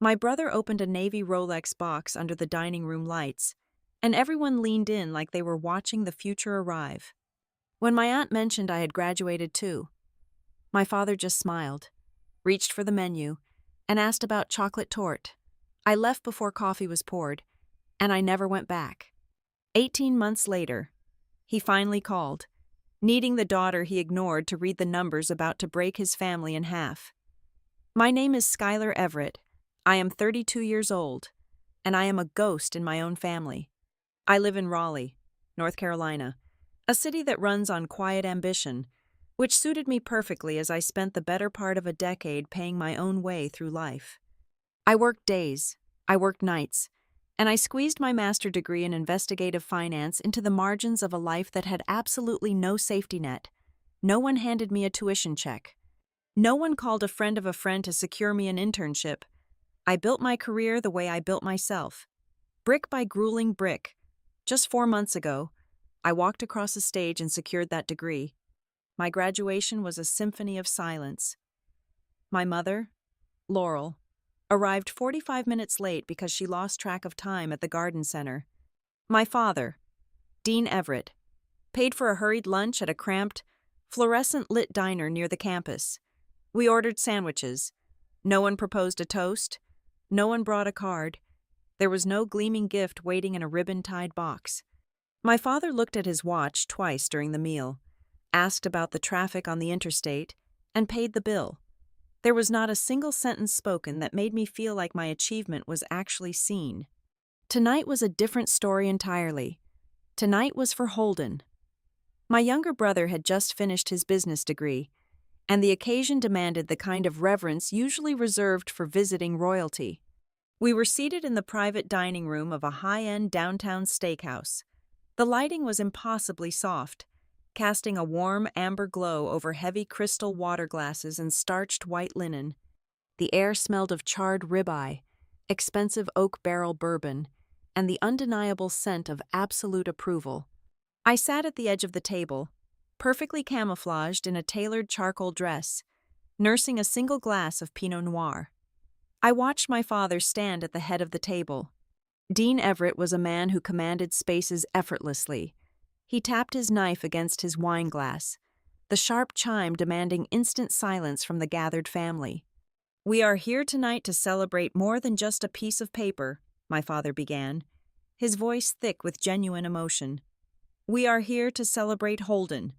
My brother opened a navy Rolex box under the dining room lights, and everyone leaned in like they were watching the future arrive. When my aunt mentioned I had graduated too, my father just smiled, reached for the menu, and asked about chocolate torte. I left before coffee was poured, and I never went back. 18 months later, he finally called, needing the daughter he ignored to read the numbers about to break his family in half. My name is Skylar Everett. I am 32 years old, and I am a ghost in my own family. I live in Raleigh, North Carolina, a city that runs on quiet ambition, which suited me perfectly as I spent the better part of a decade paying my own way through life. I worked days, I worked nights, and I squeezed my master's degree in investigative finance into the margins of a life that had absolutely no safety net. No one handed me a tuition check. No one called a friend of a friend to secure me an internship. I built my career the way I built myself, brick by grueling brick. Just 4 months ago, I walked across a stage and secured that degree. My graduation was a symphony of silence. My mother, Laurel, arrived 45 minutes late because she lost track of time at the garden center. My father, Dean Everett, paid for a hurried lunch at a cramped, fluorescent-lit diner near the campus. We ordered sandwiches. No one proposed a toast. No one brought a card. There was no gleaming gift waiting in a ribbon-tied box. My father looked at his watch twice during the meal, asked about the traffic on the interstate, and paid the bill. There was not a single sentence spoken that made me feel like my achievement was actually seen. Tonight was a different story entirely. Tonight was for Holden. My younger brother had just finished his business degree, and the occasion demanded the kind of reverence usually reserved for visiting royalty. We were seated in the private dining room of a high-end downtown steakhouse. The lighting was impossibly soft, casting a warm amber glow over heavy crystal water glasses and starched white linen. The air smelled of charred ribeye, expensive oak barrel bourbon, and the undeniable scent of absolute approval. I sat at the edge of the table, perfectly camouflaged in a tailored charcoal dress, nursing a single glass of Pinot Noir. I watched my father stand at the head of the table. Dean Everett was a man who commanded spaces effortlessly. He tapped his knife against his wine glass, the sharp chime demanding instant silence from the gathered family. "We are here tonight to celebrate more than just a piece of paper," my father began, his voice thick with genuine emotion. "We are here to celebrate Holden.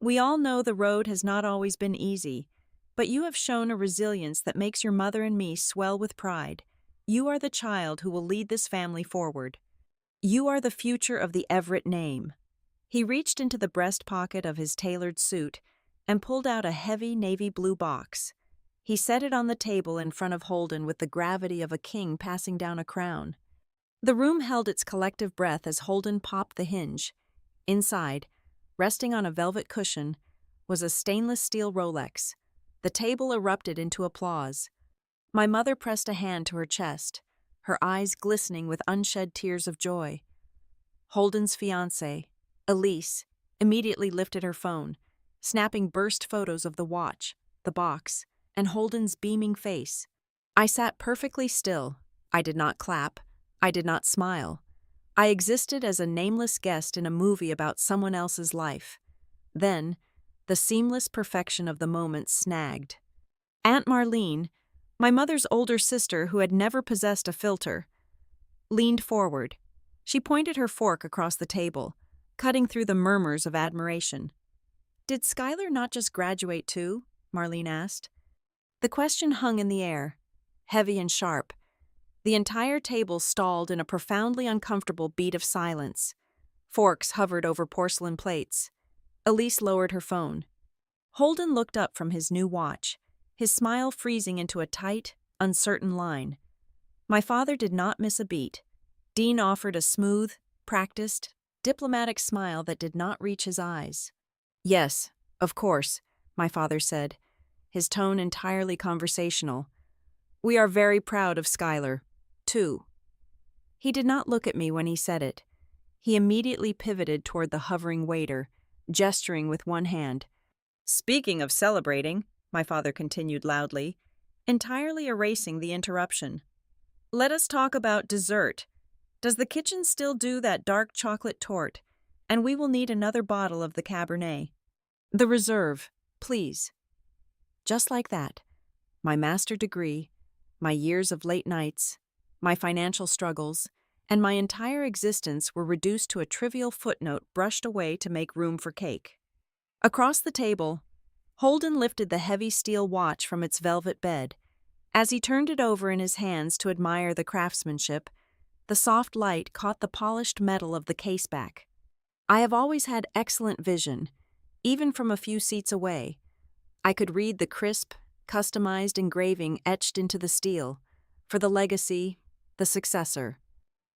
We all know the road has not always been easy, but you have shown a resilience that makes your mother and me swell with pride. You are the child who will lead this family forward. You are the future of the Everett name." He reached into the breast pocket of his tailored suit and pulled out a heavy navy blue box. He set it on the table in front of Holden with the gravity of a king passing down a crown. The room held its collective breath as Holden popped the hinge. Inside, resting on a velvet cushion, was a stainless steel Rolex. The table erupted into applause. My mother pressed a hand to her chest, her eyes glistening with unshed tears of joy. Holden's fiancée, Elise, immediately lifted her phone, snapping burst photos of the watch, the box, and Holden's beaming face. I sat perfectly still. I did not clap. I did not smile. I existed as a nameless guest in a movie about someone else's life. Then, the seamless perfection of the moment snagged. Aunt Marlene, my mother's older sister who had never possessed a filter, leaned forward. She pointed her fork across the table, cutting through the murmurs of admiration. "Did Skylar not just graduate too?" Marlene asked. The question hung in the air, heavy and sharp. The entire table stalled in a profoundly uncomfortable beat of silence. Forks hovered over porcelain plates. Elise lowered her phone. Holden looked up from his new watch, his smile freezing into a tight, uncertain line. My father did not miss a beat. Dean offered a smooth, practiced, diplomatic smile that did not reach his eyes. "Yes, of course," my father said, his tone entirely conversational. "We are very proud of Skylar, too." He did not look at me when he said it. He immediately pivoted toward the hovering waiter, gesturing with one hand. "Speaking of celebrating," my father continued loudly, entirely erasing the interruption, Let us talk about dessert. Does the kitchen still do that dark chocolate torte? And we will need another bottle of the Cabernet. The reserve, please. Just like that. My master degree, my years of late nights, my financial struggles, and my entire existence were reduced to a trivial footnote brushed away to make room for cake. Across the table, Holden lifted the heavy steel watch from its velvet bed. As he turned it over in his hands to admire the craftsmanship, the soft light caught the polished metal of the caseback. I have always had excellent vision, even from a few seats away. I could read the crisp, customized engraving etched into the steel, for the legacy, the successor.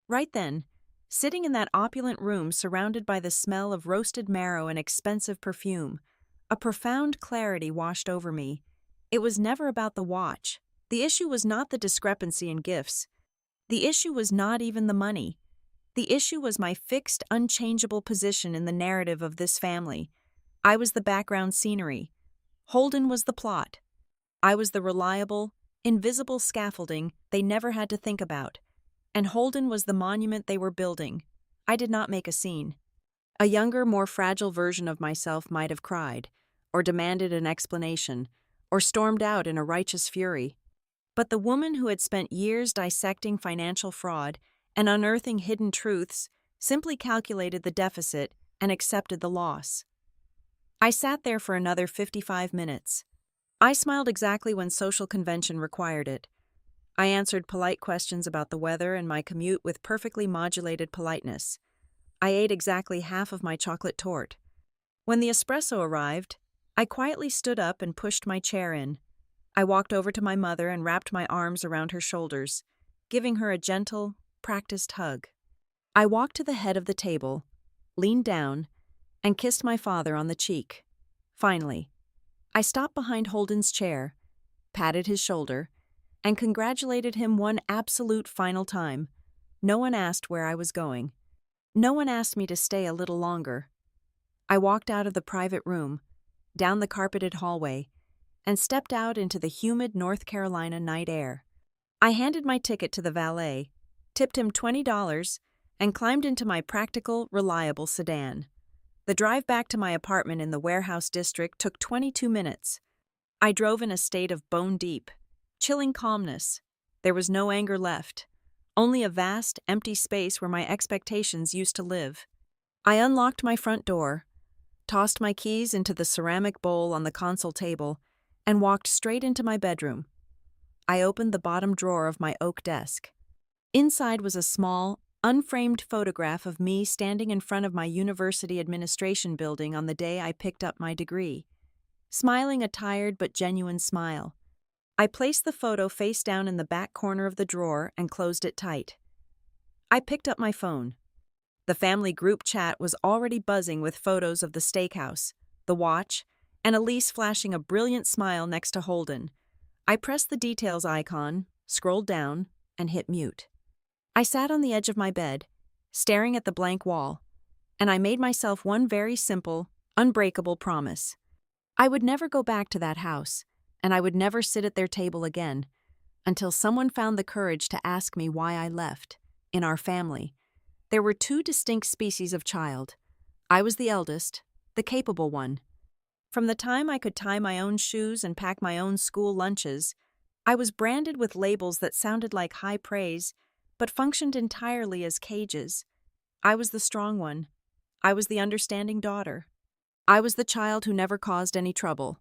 Right then, sitting in that opulent room surrounded by the smell of roasted marrow and expensive perfume, a profound clarity washed over me. It was never about the watch. The issue was not the discrepancy in gifts. The issue was not even the money. The issue was my fixed, unchangeable position in the narrative of this family. I was the background scenery. Holden was the plot. I was the reliable, invisible scaffolding they never had to think about. And Holden was the monument they were building. I did not make a scene. A younger, more fragile version of myself might have cried, or demanded an explanation, or stormed out in a righteous fury. But the woman who had spent years dissecting financial fraud and unearthing hidden truths simply calculated the deficit and accepted the loss. I sat there for another 55 minutes. I smiled exactly when social convention required it. I answered polite questions about the weather and my commute with perfectly modulated politeness. I ate exactly half of my chocolate torte. When the espresso arrived, I quietly stood up and pushed my chair in. I walked over to my mother and wrapped my arms around her shoulders, giving her a gentle, practiced hug. I walked to the head of the table, leaned down, and kissed my father on the cheek. Finally, I stopped behind Holden's chair, patted his shoulder, and congratulated him one absolute final time. No one asked where I was going. No one asked me to stay a little longer. I walked out of the private room, down the carpeted hallway, and stepped out into the humid North Carolina night air. I handed my ticket to the valet, tipped him $20, and climbed into my practical, reliable sedan. The drive back to my apartment in the warehouse district took 22 minutes. I drove in a state of bone-deep, chilling calmness. There was no anger left, only a vast, empty space where my expectations used to live. I unlocked my front door, tossed my keys into the ceramic bowl on the console table, and walked straight into my bedroom. I opened the bottom drawer of my oak desk. Inside was a small, unframed photograph of me standing in front of my university administration building on the day I picked up my degree, smiling a tired but genuine smile. I placed the photo face down in the back corner of the drawer and closed it tight. I picked up my phone. The family group chat was already buzzing with photos of the steakhouse, the watch, and Elise flashing a brilliant smile next to Holden. I pressed the details icon, scrolled down, and hit mute. I sat on the edge of my bed, staring at the blank wall, and I made myself one very simple, unbreakable promise. I would never go back to that house, and I would never sit at their table again, until someone found the courage to ask me why I left. In our family, there were two distinct species of child. I was the eldest, the capable one. From the time I could tie my own shoes and pack my own school lunches, I was branded with labels that sounded like high praise, but functioned entirely as cages. I was the strong one. I was the understanding daughter. I was the child who never caused any trouble.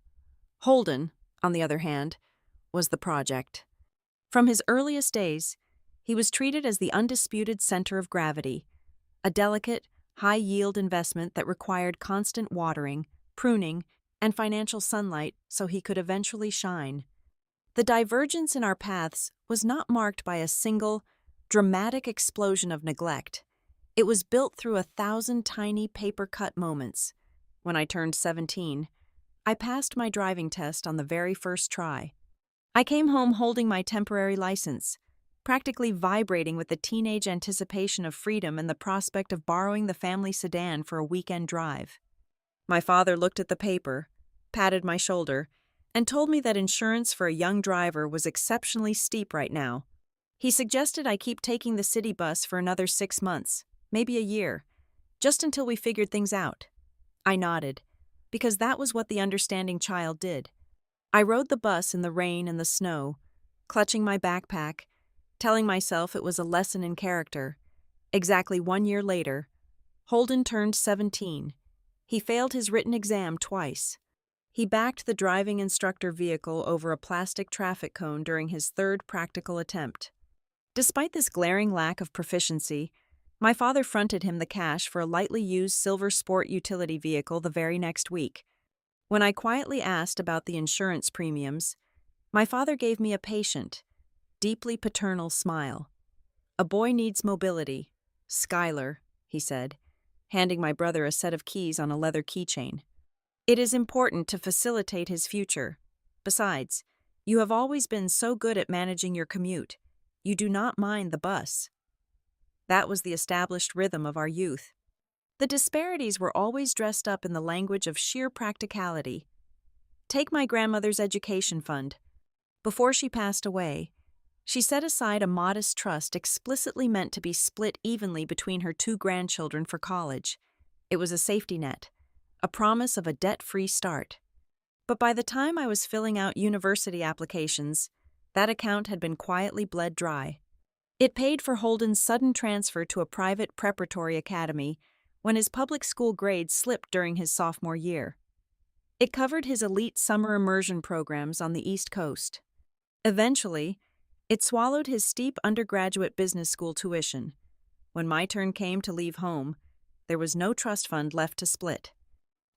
Holden, on the other hand, was the project. From his earliest days, he was treated as the undisputed center of gravity, a delicate, high-yield investment that required constant watering, pruning, and financial sunlight so he could eventually shine. The divergence in our paths was not marked by a single, dramatic explosion of neglect. It was built through 1,000 tiny paper-cut moments. When I turned 17, I passed my driving test on the very first try. I came home holding my temporary license, practically vibrating with the teenage anticipation of freedom and the prospect of borrowing the family sedan for a weekend drive. My father looked at the paper, patted my shoulder, and told me that insurance for a young driver was exceptionally steep right now. He suggested I keep taking the city bus for another 6 months, maybe a year, just until we figured things out. I nodded, because that was what the understanding child did. I rode the bus in the rain and the snow, clutching my backpack, telling myself it was a lesson in character. Exactly 1 year later, Holden turned 17. He failed his written exam twice. He backed the driving instructor vehicle over a plastic traffic cone during his third practical attempt. Despite this glaring lack of proficiency, my father fronted him the cash for a lightly used silver sport utility vehicle the very next week. When I quietly asked about the insurance premiums, my father gave me a patient, deeply paternal smile. "A boy needs mobility. Skylar," he said, handing my brother a set of keys on a leather keychain. "It is important to facilitate his future. Besides, you have always been so good at managing your commute. You do not mind the bus." That was the established rhythm of our youth. The disparities were always dressed up in the language of sheer practicality. Take my grandmother's education fund. Before she passed away, she set aside a modest trust explicitly meant to be split evenly between her 2 grandchildren for college. It was a safety net, a promise of a debt-free start. But by the time I was filling out university applications, that account had been quietly bled dry. It paid for Holden's sudden transfer to a private preparatory academy when his public school grades slipped during his sophomore year. It covered his elite summer immersion programs on the East Coast. Eventually, it swallowed his steep undergraduate business school tuition. When my turn came to leave home, there was no trust fund left to split.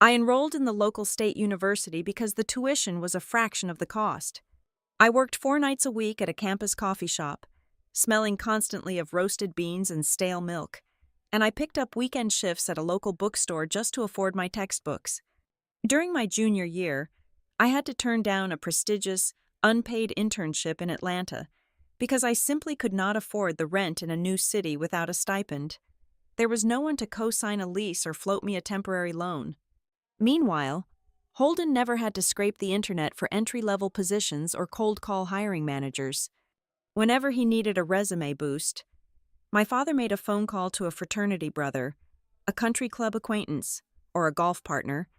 I enrolled in the local state university because the tuition was a fraction of the cost. I worked 4 nights a week at a campus coffee shop, smelling constantly of roasted beans and stale milk, and I picked up weekend shifts at a local bookstore just to afford my textbooks. During my junior year, I had to turn down a prestigious, unpaid internship in Atlanta because I simply could not afford the rent in a new city without a stipend. There was no one to co-sign a lease or float me a temporary loan. Meanwhile, Holden never had to scrape the internet for entry-level positions or cold call hiring managers. Whenever he needed a resume boost, my father made a phone call to a fraternity brother, a country club acquaintance, or a golf partner,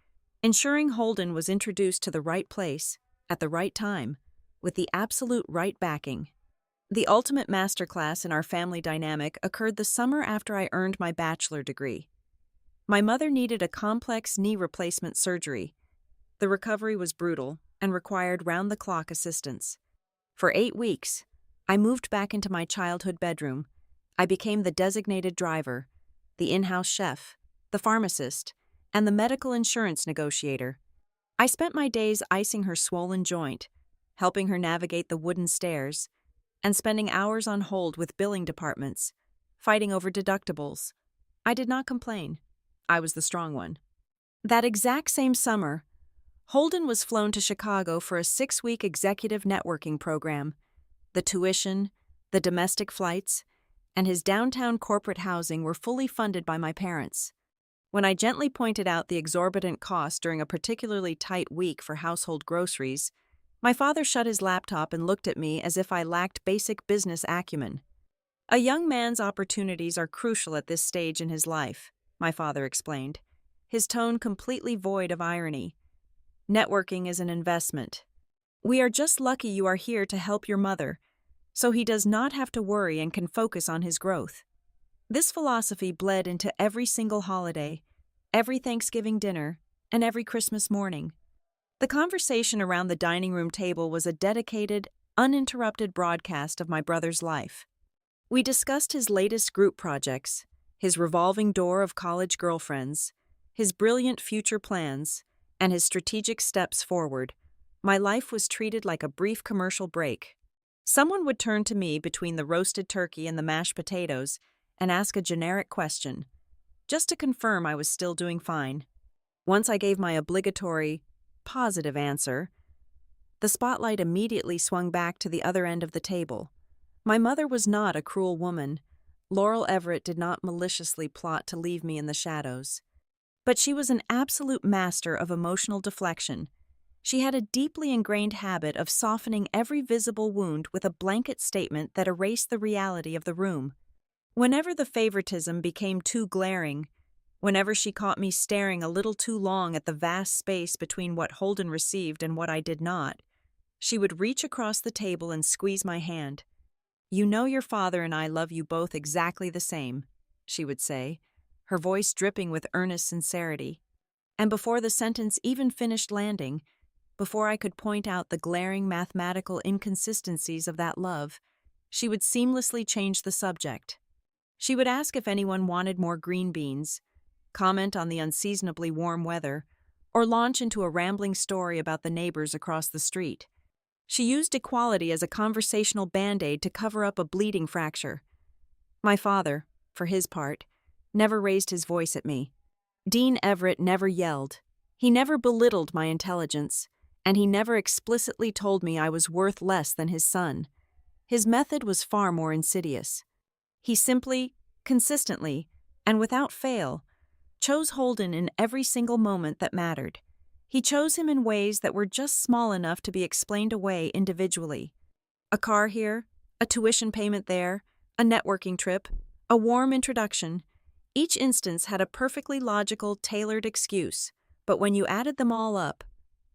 ensuring Holden was introduced to the right place, at the right time, with the absolute right backing. The ultimate masterclass in our family dynamic occurred the summer after I earned my bachelor degree. My mother needed a complex knee replacement surgery. The recovery was brutal and required round-the-clock assistance. For 8 weeks, I moved back into my childhood bedroom. I became the designated driver, the in-house chef, the pharmacist, and the medical insurance negotiator. I spent my days icing her swollen joint, helping her navigate the wooden stairs, and spending hours on hold with billing departments, fighting over deductibles. I did not complain. I was the strong one. That exact same summer, Holden was flown to Chicago for a 6-week executive networking program. The tuition, the domestic flights, and his downtown corporate housing were fully funded by my parents. When I gently pointed out the exorbitant cost during a particularly tight week for household groceries, my father shut his laptop and looked at me as if I lacked basic business acumen. "A young man's opportunities are crucial at this stage in his life," my father explained, his tone completely void of irony. "Networking is an investment. We are just lucky you are here to help your mother, so he does not have to worry and can focus on his growth." This philosophy bled into every single holiday, every Thanksgiving dinner, and every Christmas morning. The conversation around the dining room table was a dedicated, uninterrupted broadcast of my brother's life. We discussed his latest group projects, his revolving door of college girlfriends, his brilliant future plans, and his strategic steps forward. My life was treated like a brief commercial break. Someone would turn to me between the roasted turkey and the mashed potatoes and ask a generic question, just to confirm I was still doing fine. Once I gave my obligatory, positive answer, the spotlight immediately swung back to the other end of the table. My mother was not a cruel woman. Laurel Everett did not maliciously plot to leave me in the shadows. But she was an absolute master of emotional deflection. She had a deeply ingrained habit of softening every visible wound with a blanket statement that erased the reality of the room. Whenever the favoritism became too glaring, whenever she caught me staring a little too long at the vast space between what Holden received and what I did not, she would reach across the table and squeeze my hand. "You know your father and I love you both exactly the same," she would say, her voice dripping with earnest sincerity. And before the sentence even finished landing, before I could point out the glaring mathematical inconsistencies of that love, she would seamlessly change the subject. She would ask if anyone wanted more green beans, comment on the unseasonably warm weather, or launch into a rambling story about the neighbors across the street. She used equality as a conversational band-aid to cover up a bleeding fracture. My father, for his part, never raised his voice at me. Dean Everett never yelled. He never belittled my intelligence, and he never explicitly told me I was worth less than his son. His method was far more insidious. He simply, consistently, and without fail, chose Holden in every single moment that mattered. He chose him in ways that were just small enough to be explained away individually. A car here, a tuition payment there, a networking trip, a warm introduction. Each instance had a perfectly logical, tailored excuse, but when you added them all up,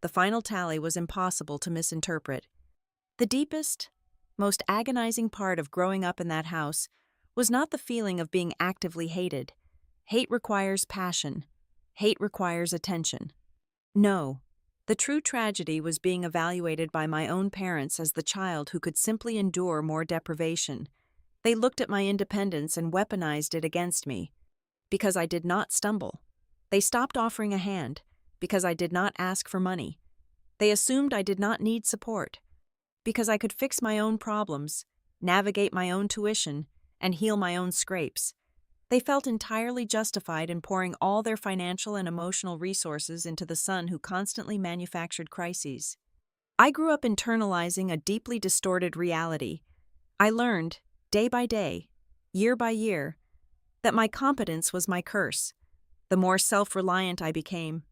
the final tally was impossible to misinterpret. The deepest, most agonizing part of growing up in that house was not the feeling of being actively hated. Hate requires passion. Hate requires attention. No, the true tragedy was being evaluated by my own parents as the child who could simply endure more deprivation. They looked at my independence and weaponized it against me. Because I did not stumble. They stopped offering a hand, because I did not ask for money. They assumed I did not need support, because I could fix my own problems, navigate my own tuition, and heal my own scrapes. They felt entirely justified in pouring all their financial and emotional resources into the son who constantly manufactured crises. I grew up internalizing a deeply distorted reality. I learned, day by day, year by year, that my competence was my curse. The more self-reliant I became,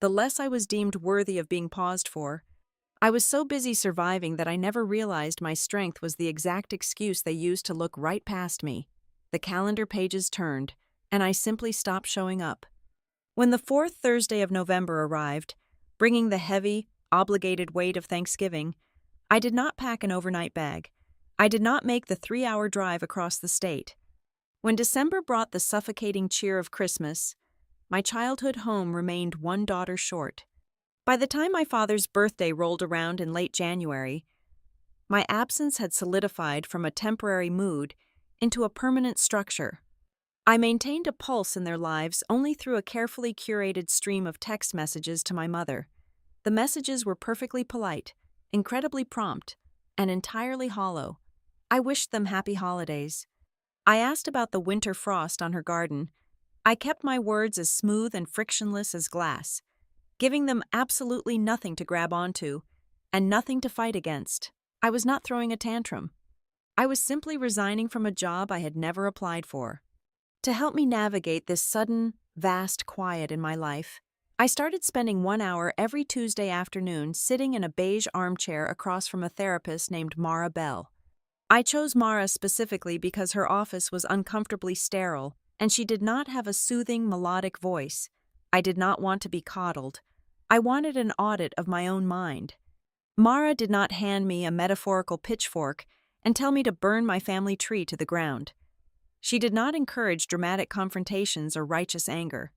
the less I was deemed worthy of being paused for. I was so busy surviving that I never realized my strength was the exact excuse they used to look right past me. The calendar pages turned, and I simply stopped showing up. When the fourth Thursday of November arrived, bringing the heavy, obligated weight of Thanksgiving, I did not pack an overnight bag. I did not make the 3-hour drive across the state. When December brought the suffocating cheer of Christmas, my childhood home remained one daughter short. By the time my father's birthday rolled around in late January, my absence had solidified from a temporary mood into a permanent structure. I maintained a pulse in their lives only through a carefully curated stream of text messages to my mother. The messages were perfectly polite, incredibly prompt, and entirely hollow. I wished them happy holidays. I asked about the winter frost on her garden. I kept my words as smooth and frictionless as glass, giving them absolutely nothing to grab onto and nothing to fight against. I was not throwing a tantrum. I was simply resigning from a job I had never applied for. To help me navigate this sudden, vast quiet in my life, I started spending 1 hour every Tuesday afternoon sitting in a beige armchair across from a therapist named Mara Bell. I chose Mara specifically because her office was uncomfortably sterile, and she did not have a soothing, melodic voice. I did not want to be coddled. I wanted an audit of my own mind. Mara did not hand me a metaphorical pitchfork and tell me to burn my family tree to the ground. She did not encourage dramatic confrontations or righteous anger.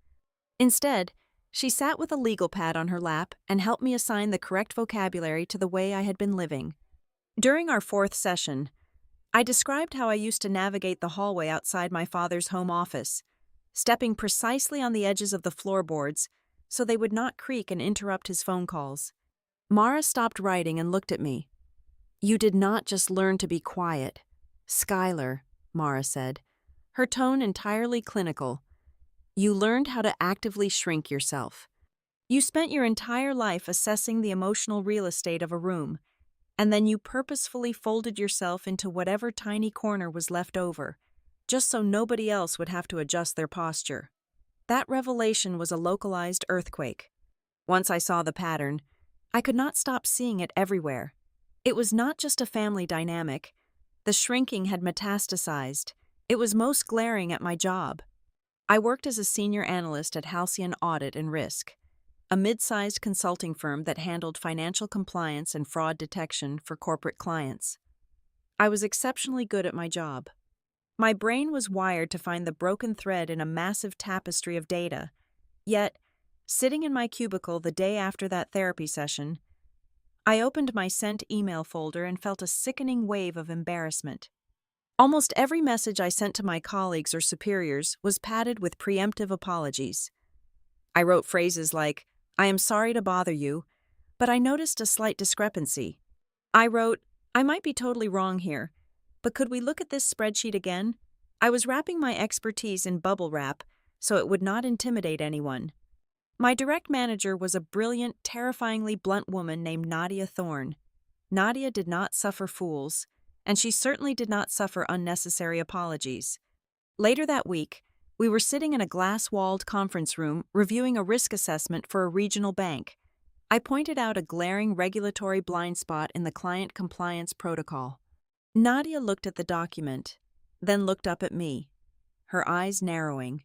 Instead, she sat with a legal pad on her lap and helped me assign the correct vocabulary to the way I had been living. During our fourth session, I described how I used to navigate the hallway outside my father's home office, stepping precisely on the edges of the floorboards so they would not creak and interrupt his phone calls. Mara stopped writing and looked at me. "You did not just learn to be quiet. Skylar," Mara said, her tone entirely clinical. "You learned how to actively shrink yourself. You spent your entire life assessing the emotional real estate of a room, and then you purposefully folded yourself into whatever tiny corner was left over, just so nobody else would have to adjust their posture." That revelation was a localized earthquake. Once I saw the pattern, I could not stop seeing it everywhere. It was not just a family dynamic. The shrinking had metastasized. It was most glaring at my job. I worked as a senior analyst at Halcyon Audit and Risk, a mid-sized consulting firm that handled financial compliance and fraud detection for corporate clients. I was exceptionally good at my job. My brain was wired to find the broken thread in a massive tapestry of data. Yet, sitting in my cubicle the day after that therapy session, I opened my sent email folder and felt a sickening wave of embarrassment. Almost every message I sent to my colleagues or superiors was padded with preemptive apologies. I wrote phrases like, "I am sorry to bother you," but I noticed a slight discrepancy. I wrote, "I might be totally wrong here, but could we look at this spreadsheet again?" I was wrapping my expertise in bubble wrap so it would not intimidate anyone. My direct manager was a brilliant, terrifyingly blunt woman named Nadia Thorne. Nadia did not suffer fools, and she certainly did not suffer unnecessary apologies. Later that week, we were sitting in a glass-walled conference room reviewing a risk assessment for a regional bank. I pointed out a glaring regulatory blind spot in the client compliance protocol. Nadia looked at the document, then looked up at me, her eyes narrowing.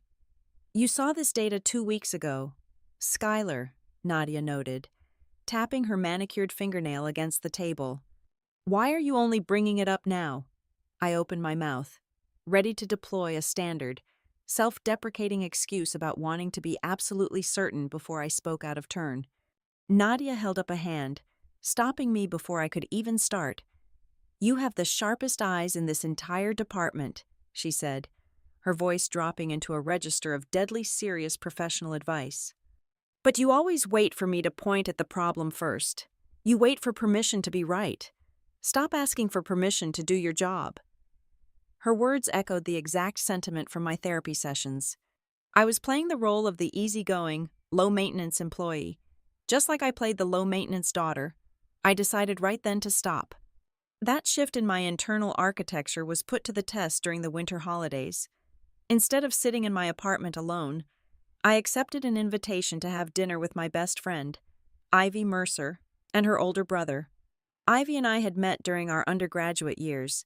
"You saw this data 2 weeks ago." "Skylar," Nadia noted, tapping her manicured fingernail against the table. "Why are you only bringing it up now?" I opened my mouth, ready to deploy a standard, self-deprecating excuse about wanting to be absolutely certain before I spoke out of turn. Nadia held up a hand, stopping me before I could even start. "You have the sharpest eyes in this entire department," she said, her voice dropping into a register of deadly serious professional advice. "But you always wait for me to point at the problem first. You wait for permission to be right. Stop asking for permission to do your job." Her words echoed the exact sentiment from my therapy sessions. I was playing the role of the easygoing, low-maintenance employee. Just like I played the low-maintenance daughter, I decided right then to stop. That shift in my internal architecture was put to the test during the winter holidays. Instead of sitting in my apartment alone, I accepted an invitation to have dinner with my best friend, Ivy Mercer, and her older brother. Ivy and I had met during our undergraduate years,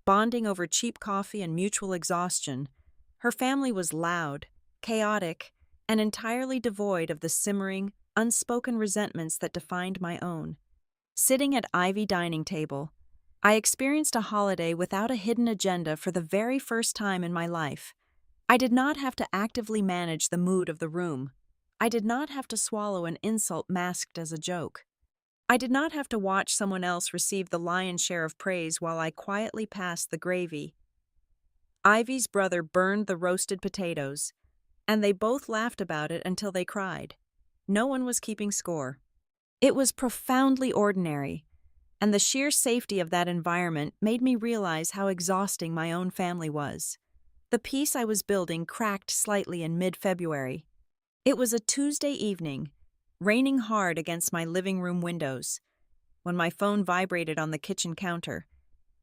bonding over cheap coffee and mutual exhaustion. Her family was loud, chaotic, and entirely devoid of the simmering, unspoken resentments that defined my own. Sitting at Ivy dining table, I experienced a holiday without a hidden agenda for the very first time in my life. I did not have to actively manage the mood of the room. I did not have to swallow an insult masked as a joke. I did not have to watch someone else receive the lion's share of praise while I quietly passed the gravy. Ivy's brother burned the roasted potatoes, and they both laughed about it until they cried. No one was keeping score. It was profoundly ordinary, and the sheer safety of that environment made me realize how exhausting my own family was. The peace I was building cracked slightly in mid-February. It was a Tuesday evening, raining hard against my living room windows, when my phone vibrated on the kitchen counter.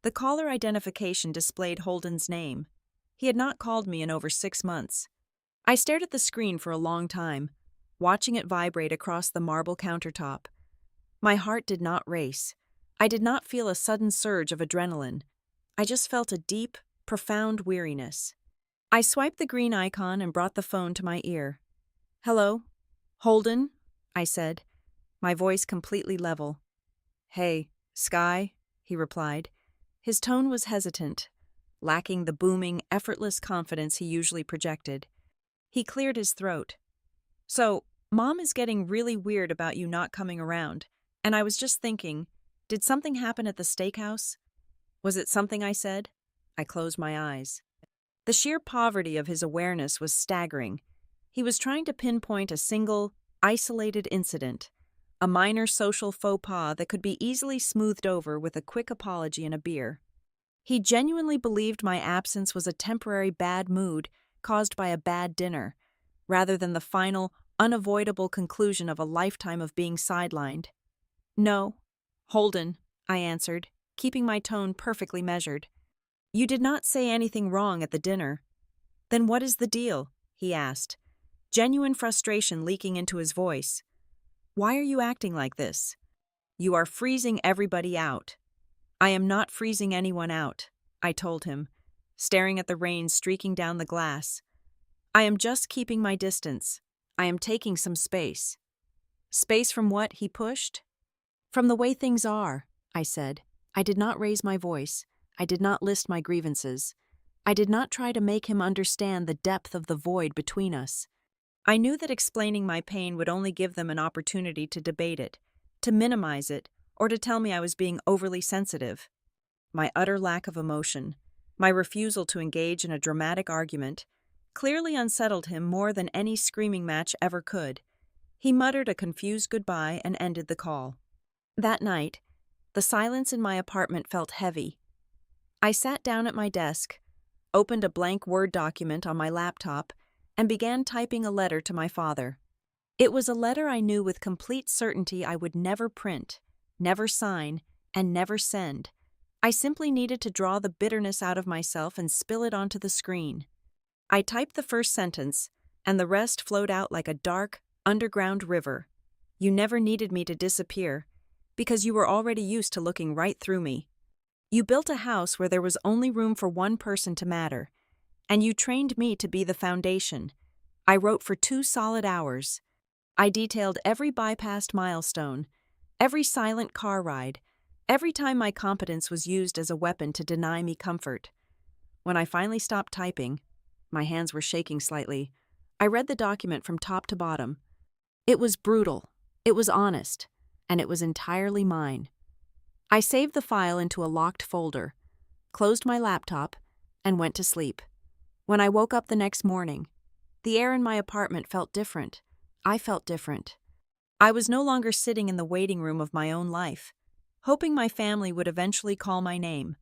The caller identification displayed Holden's name. He had not called me in over 6 months. I stared at the screen for a long time, watching it vibrate across the marble countertop. My heart did not race. I did not feel a sudden surge of adrenaline. I just felt a deep, profound weariness. I swiped the green icon and brought the phone to my ear. "Hello? Holden?" I said, my voice completely level. "Hey, Sky," he replied. His tone was hesitant, lacking the booming, effortless confidence he usually projected. He cleared his throat. "So, Mom is getting really weird about you not coming around, and I was just thinking, did something happen at the steakhouse?" "Was it something I said?" I closed my eyes. The sheer poverty of his awareness was staggering. He was trying to pinpoint a single, isolated incident, a minor social faux pas that could be easily smoothed over with a quick apology and a beer. He genuinely believed my absence was a temporary bad mood caused by a bad dinner, rather than the final, unavoidable conclusion of a lifetime of being sidelined. "No, Holden," I answered, keeping my tone perfectly measured. "You did not say anything wrong at the dinner." "Then what is the deal?" he asked, genuine frustration leaking into his voice. "Why are you acting like this? You are freezing everybody out." "I am not freezing anyone out," I told him, staring at the rain streaking down the glass. "I am just keeping my distance. I am taking some space." "Space from what?" he pushed. "From the way things are," I said. I did not raise my voice. I did not list my grievances. I did not try to make him understand the depth of the void between us. I knew that explaining my pain would only give them an opportunity to debate it, to minimize it, or to tell me I was being overly sensitive. My utter lack of emotion, my refusal to engage in a dramatic argument, clearly unsettled him more than any screaming match ever could. He muttered a confused goodbye and ended the call. That night, the silence in my apartment felt heavy. I sat down at my desk, opened a blank Word document on my laptop, and began typing a letter to my father. It was a letter I knew with complete certainty I would never print, never sign, and never send. I simply needed to draw the bitterness out of myself and spill it onto the screen. I typed the first sentence, and the rest flowed out like a dark, underground river. "You never needed me to disappear, because you were already used to looking right through me. You built a house where there was only room for one person to matter, and you trained me to be the foundation." I wrote for 2 solid hours. I detailed every bypassed milestone, every silent car ride, every time my competence was used as a weapon to deny me comfort. When I finally stopped typing, my hands were shaking slightly, I read the document from top to bottom. It was brutal, it was honest, and it was entirely mine. I saved the file into a locked folder, closed my laptop, and went to sleep. When I woke up the next morning, the air in my apartment felt different. I felt different. I was no longer sitting in the waiting room of my own life, hoping my family would eventually call my name.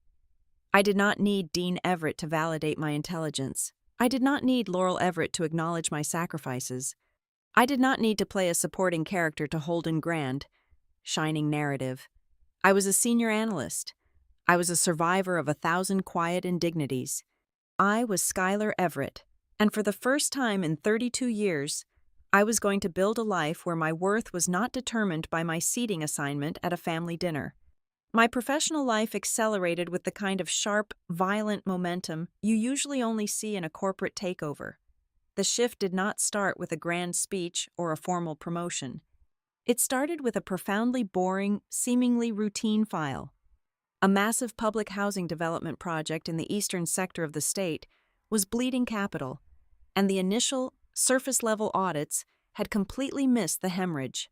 I did not need Dean Everett to validate my intelligence. I did not need Laurel Everett to acknowledge my sacrifices. I did not need to play a supporting character to hold in grand, shining narrative. I was a senior analyst. I was a survivor of 1,000 quiet indignities. I was Skylar Everett, and for the first time in 32 years, I was going to build a life where my worth was not determined by my seating assignment at a family dinner. My professional life accelerated with the kind of sharp, violent momentum you usually only see in a corporate takeover. The shift did not start with a grand speech or a formal promotion. It started with a profoundly boring, seemingly routine file. A massive public housing development project in the eastern sector of the state was bleeding capital, and the initial, surface-level audits had completely missed the hemorrhage.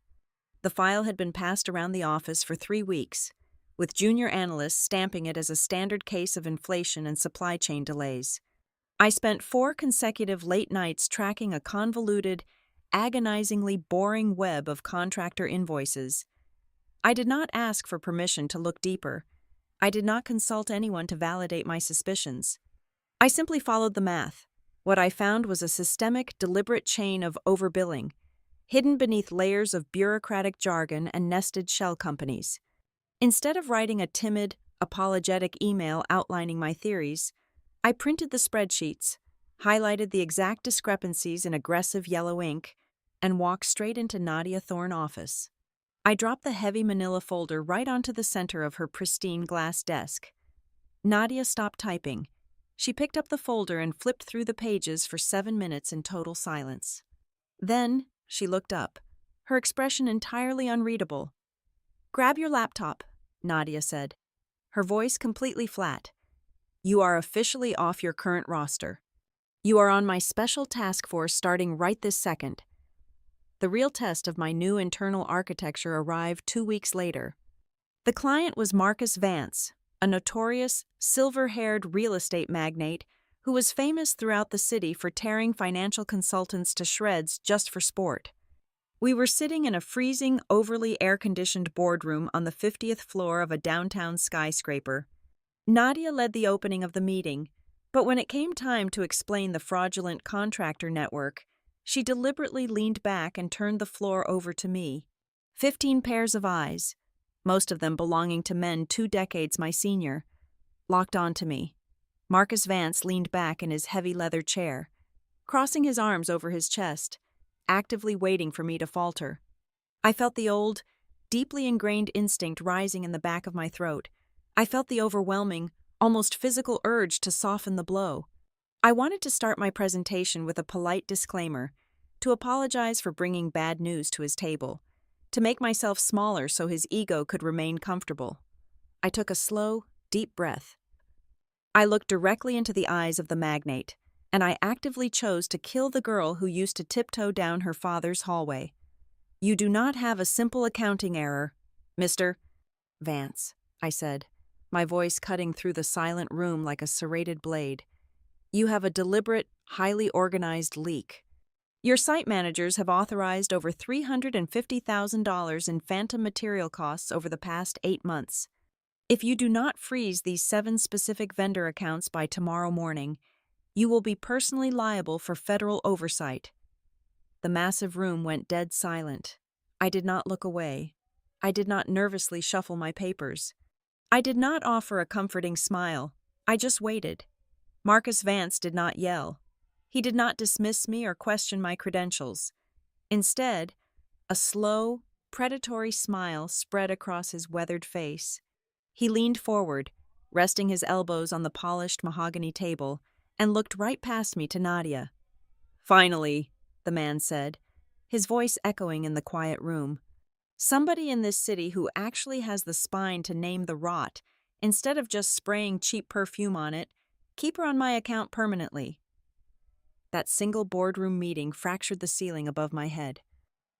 The file had been passed around the office for 3 weeks, with junior analysts stamping it as a standard case of inflation and supply chain delays. I spent 4 consecutive late nights tracking a convoluted, agonizingly boring web of contractor invoices. I did not ask for permission to look deeper. I did not consult anyone to validate my suspicions. I simply followed the math. What I found was a systemic, deliberate chain of overbilling, hidden beneath layers of bureaucratic jargon and nested shell companies. Instead of writing a timid, apologetic email outlining my theories, I printed the spreadsheets, highlighted the exact discrepancies in aggressive yellow ink, and walked straight into Nadia Thorne's office. I dropped the heavy manila folder right onto the center of her pristine glass desk. Nadia stopped typing. She picked up the folder and flipped through the pages for 7 minutes in total silence. Then, she looked up, her expression entirely unreadable. "Grab your laptop," Nadia said, her voice completely flat. "You are officially off your current roster. You are on my special task force starting right this second." The real test of my new internal architecture arrived 2 weeks later. The client was Marcus Vance, a notorious, silver-haired real estate magnate who was famous throughout the city for tearing financial consultants to shreds just for sport. We were sitting in a freezing, overly air-conditioned boardroom on the 50th floor of a downtown skyscraper. Nadia led the opening of the meeting, but when it came time to explain the fraudulent contractor network, she deliberately leaned back and turned the floor over to me. 15 pairs of eyes, most of them belonging to men 2 decades my senior, locked onto me. Marcus Vance leaned back in his heavy leather chair, crossing his arms over his chest, actively waiting for me to falter. I felt the old, deeply ingrained instinct rising in the back of my throat. I felt the overwhelming, almost physical urge to soften the blow. I wanted to start my presentation with a polite disclaimer, to apologize for bringing bad news to his table, to make myself smaller so his ego could remain comfortable. I took a slow, deep breath. I looked directly into the eyes of the magnate, and I actively chose to kill the girl who used to tiptoe down her father's hallway. "You do not have a simple accounting error, Mr. Vance," I said, my voice cutting through the silent room like a serrated blade. "You have a deliberate, highly organized leak. Your site managers have authorized over $350,000 in phantom material costs over the past 8 months. If you do not freeze these 7 specific vendor accounts by tomorrow morning, you will be personally liable for federal oversight." The massive room went dead silent. I did not look away. I did not nervously shuffle my papers. I did not offer a comforting smile. I just waited. Marcus Vance did not yell. He did not dismiss me or question my credentials. Instead, a slow, predatory smile spread across his weathered face. He leaned forward, resting his elbows on the polished mahogany table, and looked right past me to Nadia. "Finally," the man said, his voice echoing in the quiet room. "Somebody in this city who actually has the spine to name the rot, instead of just spraying cheap perfume on it. Keep her on my account permanently." That single boardroom meeting fractured the ceiling above my head.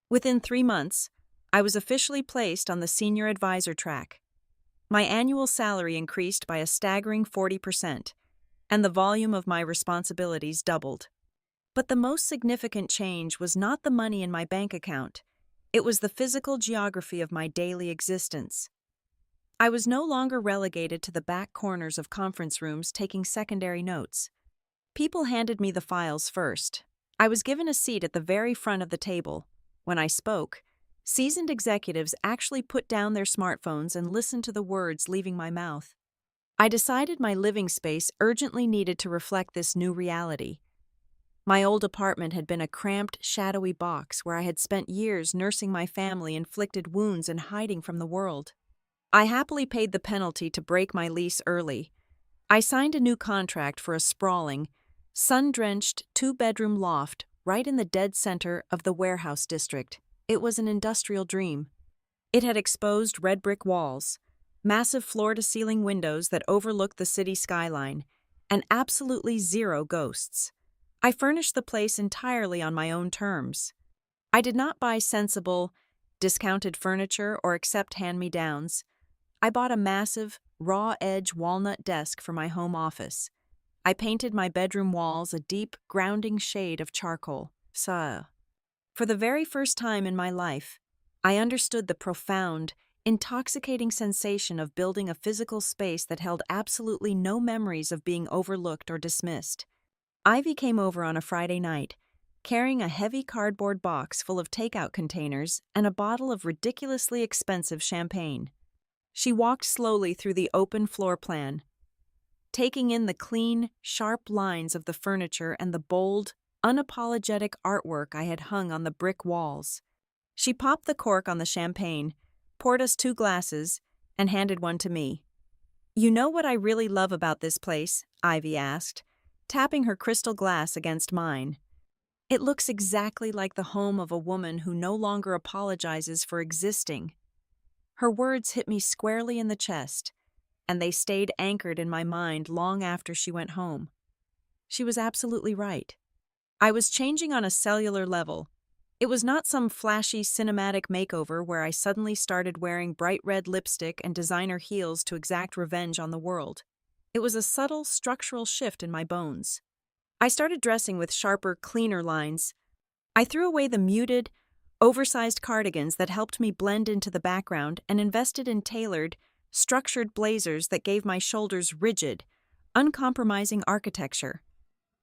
Within 3 months, I was officially placed on the senior advisor track. My annual salary increased by a staggering 40%, and the volume of my responsibilities doubled. But the most significant change was not the money in my bank account. It was the physical geography of my daily existence. I was no longer relegated to the back corners of conference rooms taking secondary notes. People handed me the files first. I was given a seat at the very front of the table. When I spoke, seasoned executives actually put down their smartphones and listened to the words leaving my mouth. I decided my living space urgently needed to reflect this new reality. My old apartment had been a cramped, shadowy box where I had spent years nursing my family-inflicted wounds and hiding from the world. I happily paid the penalty to break my lease early. I signed a new contract for a sprawling, sun-drenched 2-bedroom loft right in the dead center of the warehouse district. It was an industrial dream. It had exposed red brick walls, massive floor-to-ceiling windows that overlooked the city skyline, and absolutely zero ghosts. I furnished the place entirely on my own terms. I did not buy sensible, discounted furniture or accept hand-me-downs. I bought a massive, raw-edge walnut desk for my home office. I painted my bedroom walls a deep, grounding shade of charcoal. For the very first time in my life, I understood the profound, intoxicating sensation of building a physical space that held absolutely no memories of being overlooked or dismissed. Ivy came over on a Friday night, carrying a heavy cardboard box full of takeout containers and a bottle of ridiculously expensive champagne. She walked slowly through the open floor plan, taking in the clean, sharp lines of the furniture and the bold, unapologetic artwork I had hung on the brick walls. She popped the cork on the champagne, poured us 2 glasses, and handed one to me. "You know what I really love about this place?" Ivy asked, tapping her crystal glass against mine. "It looks exactly like the home of a woman who no longer apologizes for existing." Her words hit me squarely in the chest, and they stayed anchored in my mind long after she went home. She was absolutely right. I was changing on a cellular level. It was not some flashy cinematic makeover where I suddenly started wearing bright red lipstick and designer heels to exact revenge on the world. It was a subtle structural shift in my bones. I started dressing with sharper, cleaner lines. I threw away the muted, oversized cardigans that helped me blend into the background and invested in tailored, structured blazers that gave my shoulders rigid, uncompromising architecture.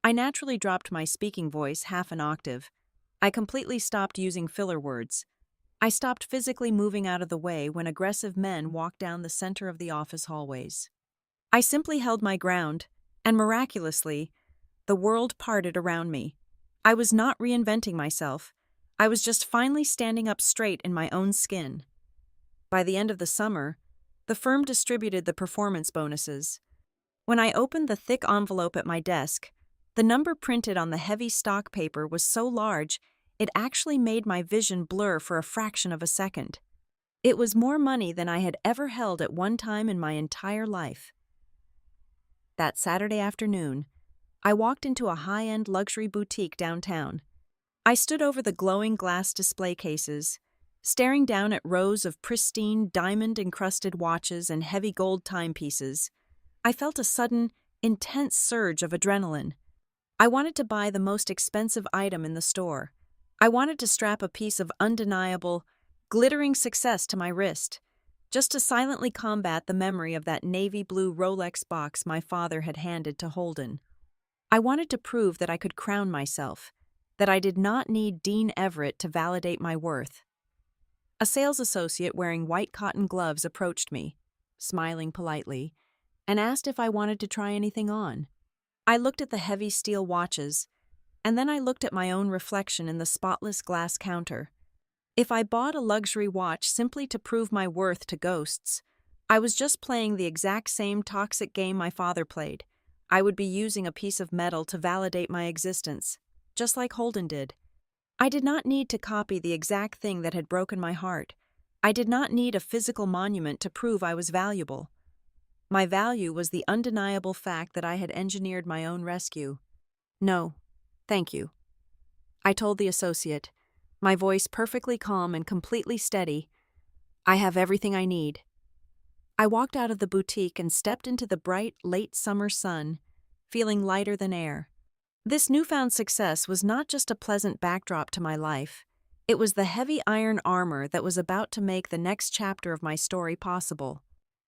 I naturally dropped my speaking voice half an octave. I completely stopped using filler words. I stopped physically moving out of the way when aggressive men walked down the center of the office hallways. I simply held my ground, and miraculously, the world parted around me. I was not reinventing myself. I was just finally standing up straight in my own skin. By the end of the summer, the firm distributed the performance bonuses. When I opened the thick envelope at my desk, the number printed on the heavy stock paper was so large it actually made my vision blur for a fraction of a second. It was more money than I had ever held at one time in my entire life. That Saturday afternoon, I walked into a high-end luxury boutique downtown. I stood over the glowing glass display cases, staring down at rows of pristine, diamond-encrusted watches and heavy gold timepieces. I felt a sudden, intense surge of adrenaline. I wanted to buy the most expensive item in the store. I wanted to strap a piece of undeniable, glittering success to my wrist, just to silently combat the memory of that navy blue Rolex box my father had handed to Holden. I wanted to prove that I could crown myself, that I did not need Dean Everett to validate my worth. A sales associate wearing white cotton gloves approached me, smiling politely, and asked if I wanted to try anything on. I looked at the heavy steel watches, and then I looked at my own reflection in the spotless glass counter. If I bought a luxury watch simply to prove my worth to ghosts, I was just playing the exact same toxic game my father played. I would be using a piece of metal to validate my existence, just like Holden did. I did not need to copy the exact thing that had broken my heart. I did not need a physical monument to prove I was valuable. My value was the undeniable fact that I had engineered my own rescue. No, thank you, I told the associate, my voice perfectly calm and completely steady. I have everything I need. I walked out of the boutique and stepped into the bright, late summer sun, feeling lighter than air. This newfound success was not just a pleasant backdrop to my life. It was the heavy iron armor that was about to make the next chapter of my story possible.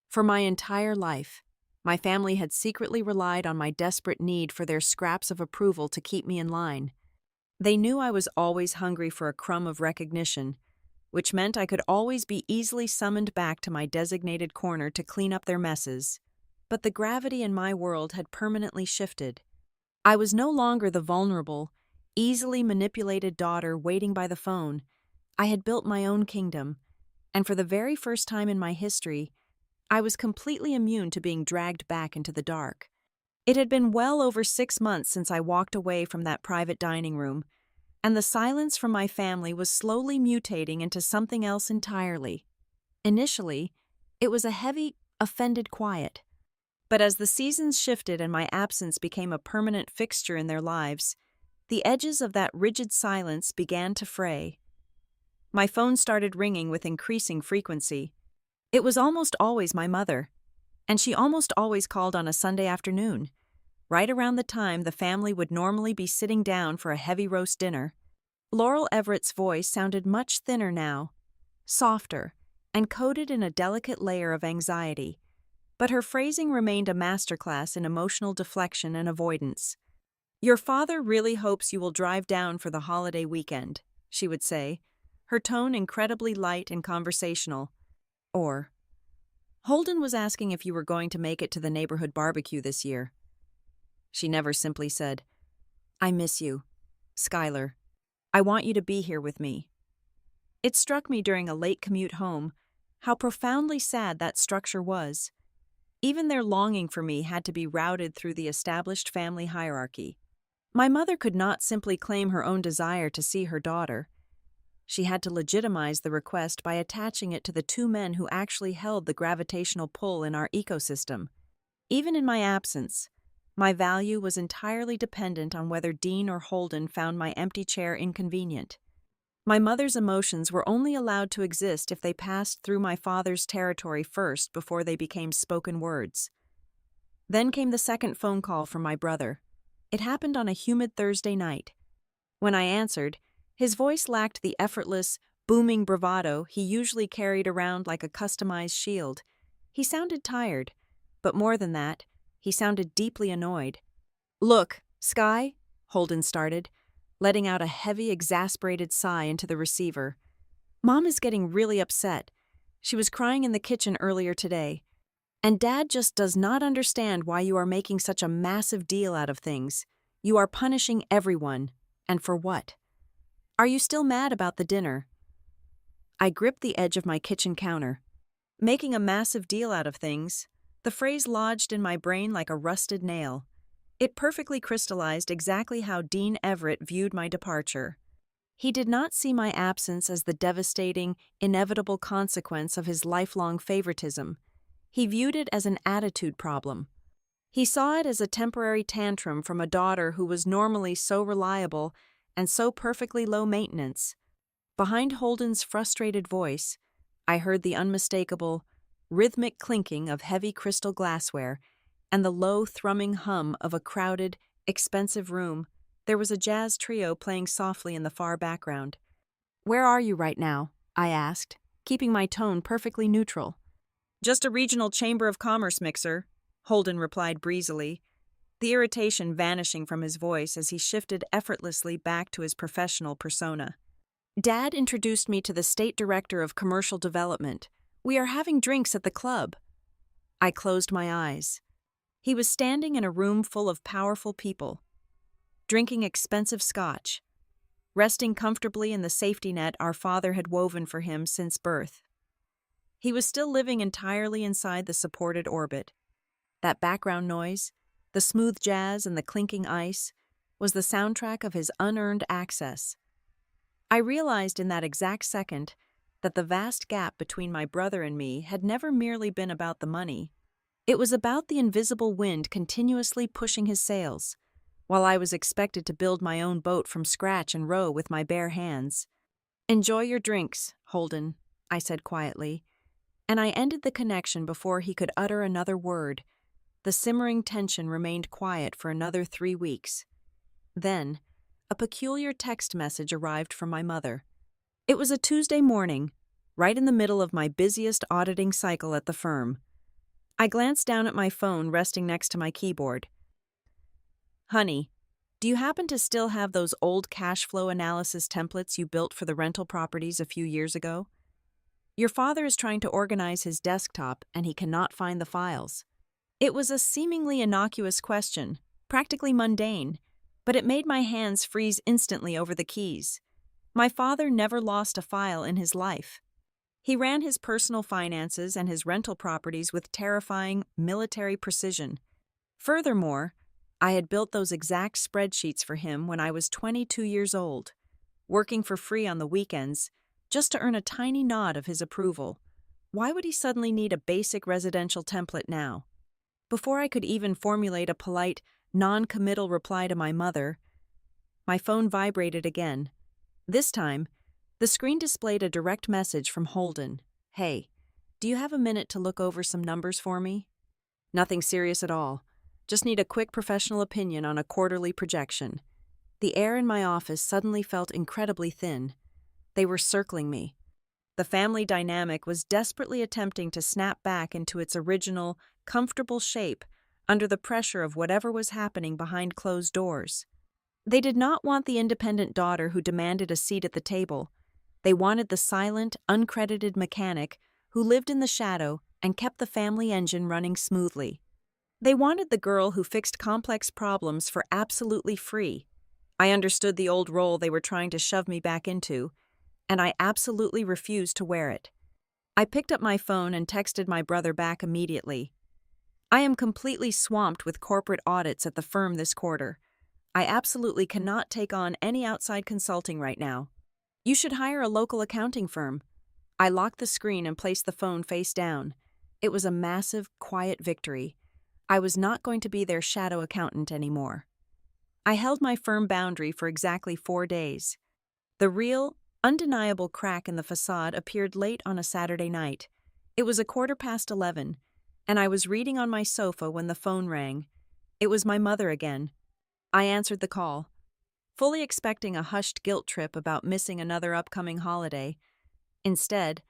For my entire life, my family had secretly relied on my desperate need for their scraps of approval to keep me in line. They knew I was always hungry for a crumb of recognition, which meant I could always be easily summoned back to my designated corner to clean up their messes. But the gravity in my world had permanently shifted. I was no longer the vulnerable, easily manipulated daughter waiting by the phone. I had built my own kingdom, and for the very first time in my history, I was completely immune to being dragged back into the dark. It had been well over 6 months since I walked away from that private dining room, and the silence from my family was slowly mutating into something else entirely. Initially, it was a heavy, offended quiet. But as the seasons shifted and my absence became a permanent fixture in their lives, the edges of that rigid silence began to fray. My phone started ringing with increasing frequency. It was almost always my mother, and she almost always called on a Sunday afternoon, right around the time the family would normally be sitting down for a heavy roast dinner. Laurel Everett's voice sounded much thinner now, softer, and coated in a delicate layer of anxiety, but her phrasing remained a masterclass in emotional deflection and avoidance. "Your father really hopes you will drive down for the holiday weekend," she would say, her tone incredibly light and conversational. Or, "Holden was asking if you were going to make it to the neighborhood barbecue this year." She never simply said, "I miss you, Skylar. I want you to be here with me." It struck me during a late commute home how profoundly sad that structure was. Even their longing for me had to be routed through the established family hierarchy. My mother could not simply claim her own desire to see her daughter. She had to legitimize the request by attaching it to the two men who actually held the gravitational pull in our ecosystem. Even in my absence, my value was entirely dependent on whether Dean or Holden found my empty chair inconvenient. My mother's emotions were only allowed to exist if they passed through my father's territory first before they became spoken words. Then came the second phone call from my brother. It happened on a humid Thursday night. When I answered, his voice lacked the effortless, booming bravado he usually carried around like a customized shield. He sounded tired, but more than that, he sounded deeply annoyed. "Look, Sky," Holden started, letting out a heavy, exasperated sigh into the receiver. "Mom is getting really upset. She was crying in the kitchen earlier today. And Dad just does not understand why you are making such a massive deal out of things. You are punishing everyone. And for what? Are you still mad about the dinner?" I gripped the edge of my kitchen counter. making a massive deal out of things. The phrase lodged in my brain like a rusted nail. It perfectly crystallized exactly how Dean Everett viewed my departure. He did not see my absence as the devastating, inevitable consequence of his lifelong favoritism. He viewed it as an attitude problem. He saw it as a temporary tantrum from a daughter who was normally so reliable and so perfectly low maintenance. Behind Holden's frustrated voice, I heard the unmistakable, rhythmic clinking of heavy crystal glassware and the low thrumming hum of a crowded, expensive room. There was a jazz trio playing softly in the far background. "Where are you right now?" I asked, keeping my tone perfectly neutral. "Just a regional Chamber of Commerce mixer," Holden replied breezily, the irritation vanishing from his voice as he shifted effortlessly back to his professional persona. "Dad introduced me to the State Director of Commercial Development. We are having drinks at the club." I closed my eyes. He was standing in a room full of powerful people, drinking expensive scotch, resting comfortably in the safety net our father had woven for him since birth. He was still living entirely inside the supported orbit. That background noise, the smooth jazz and the clinking ice, was the soundtrack of his unearned access. I realized in that exact second that the vast gap between my brother and me had never merely been about the money. It was about the invisible wind continuously pushing his sails, while I was expected to build my own boat from scratch and row with my bare hands. "Enjoy your drinks, Holden," I said quietly, and I ended the connection before he could utter another word. The simmering tension remained quiet for another 3 weeks. Then, a peculiar text message arrived from my mother. It was a Tuesday morning, right in the middle of my busiest auditing cycle at the firm. I glanced down at my phone resting next to my keyboard. "Honey, do you happen to still have those old cash flow analysis templates you built for the rental properties a few years ago? Your father is trying to organize his desktop and he cannot find the files." It was a seemingly innocuous question, practically mundane, but it made my hands freeze instantly over the keys. My father never lost a file in his life. He ran his personal finances and his rental properties with terrifying, military precision. Furthermore, I had built those exact spreadsheets for him when I was 22 years old, working for free on the weekends, just to earn a tiny nod of his approval. Why would he suddenly need a basic residential template now? Before I could even formulate a polite, non-committal reply to my mother, my phone vibrated again. This time, the screen displayed a direct message from Holden. "Hey, do you have a minute to look over some numbers for me?" "Nothing serious at all. Just need a quick professional opinion on a quarterly projection." The air in my office suddenly felt incredibly thin. They were circling me. The family dynamic was desperately attempting to snap back into its original, comfortable shape under the pressure of whatever was happening behind closed doors. They did not want the independent daughter who demanded a seat at the table. They wanted the silent, uncredited mechanic who lived in the shadow and kept the family engine running smoothly. They wanted the girl who fixed complex problems for absolutely free. I understood the old role they were trying to shove me back into, and I absolutely refused to wear it. I picked up my phone and texted my brother back immediately. "I am completely swamped with corporate audits at the firm this quarter. I absolutely cannot take on any outside consulting right now. You should hire a local accounting firm." I locked the screen and placed the phone face down. It was a massive, quiet victory. I was not going to be their shadow accountant anymore. I held my firm boundary for exactly 4 days. The real, undeniable crack in the facade appeared late on a Saturday night. It was 11:15, and I was reading on my sofa when the phone rang. It was my mother again. I answered the call, fully expecting a hushed guilt trip about missing another upcoming holiday. Instead,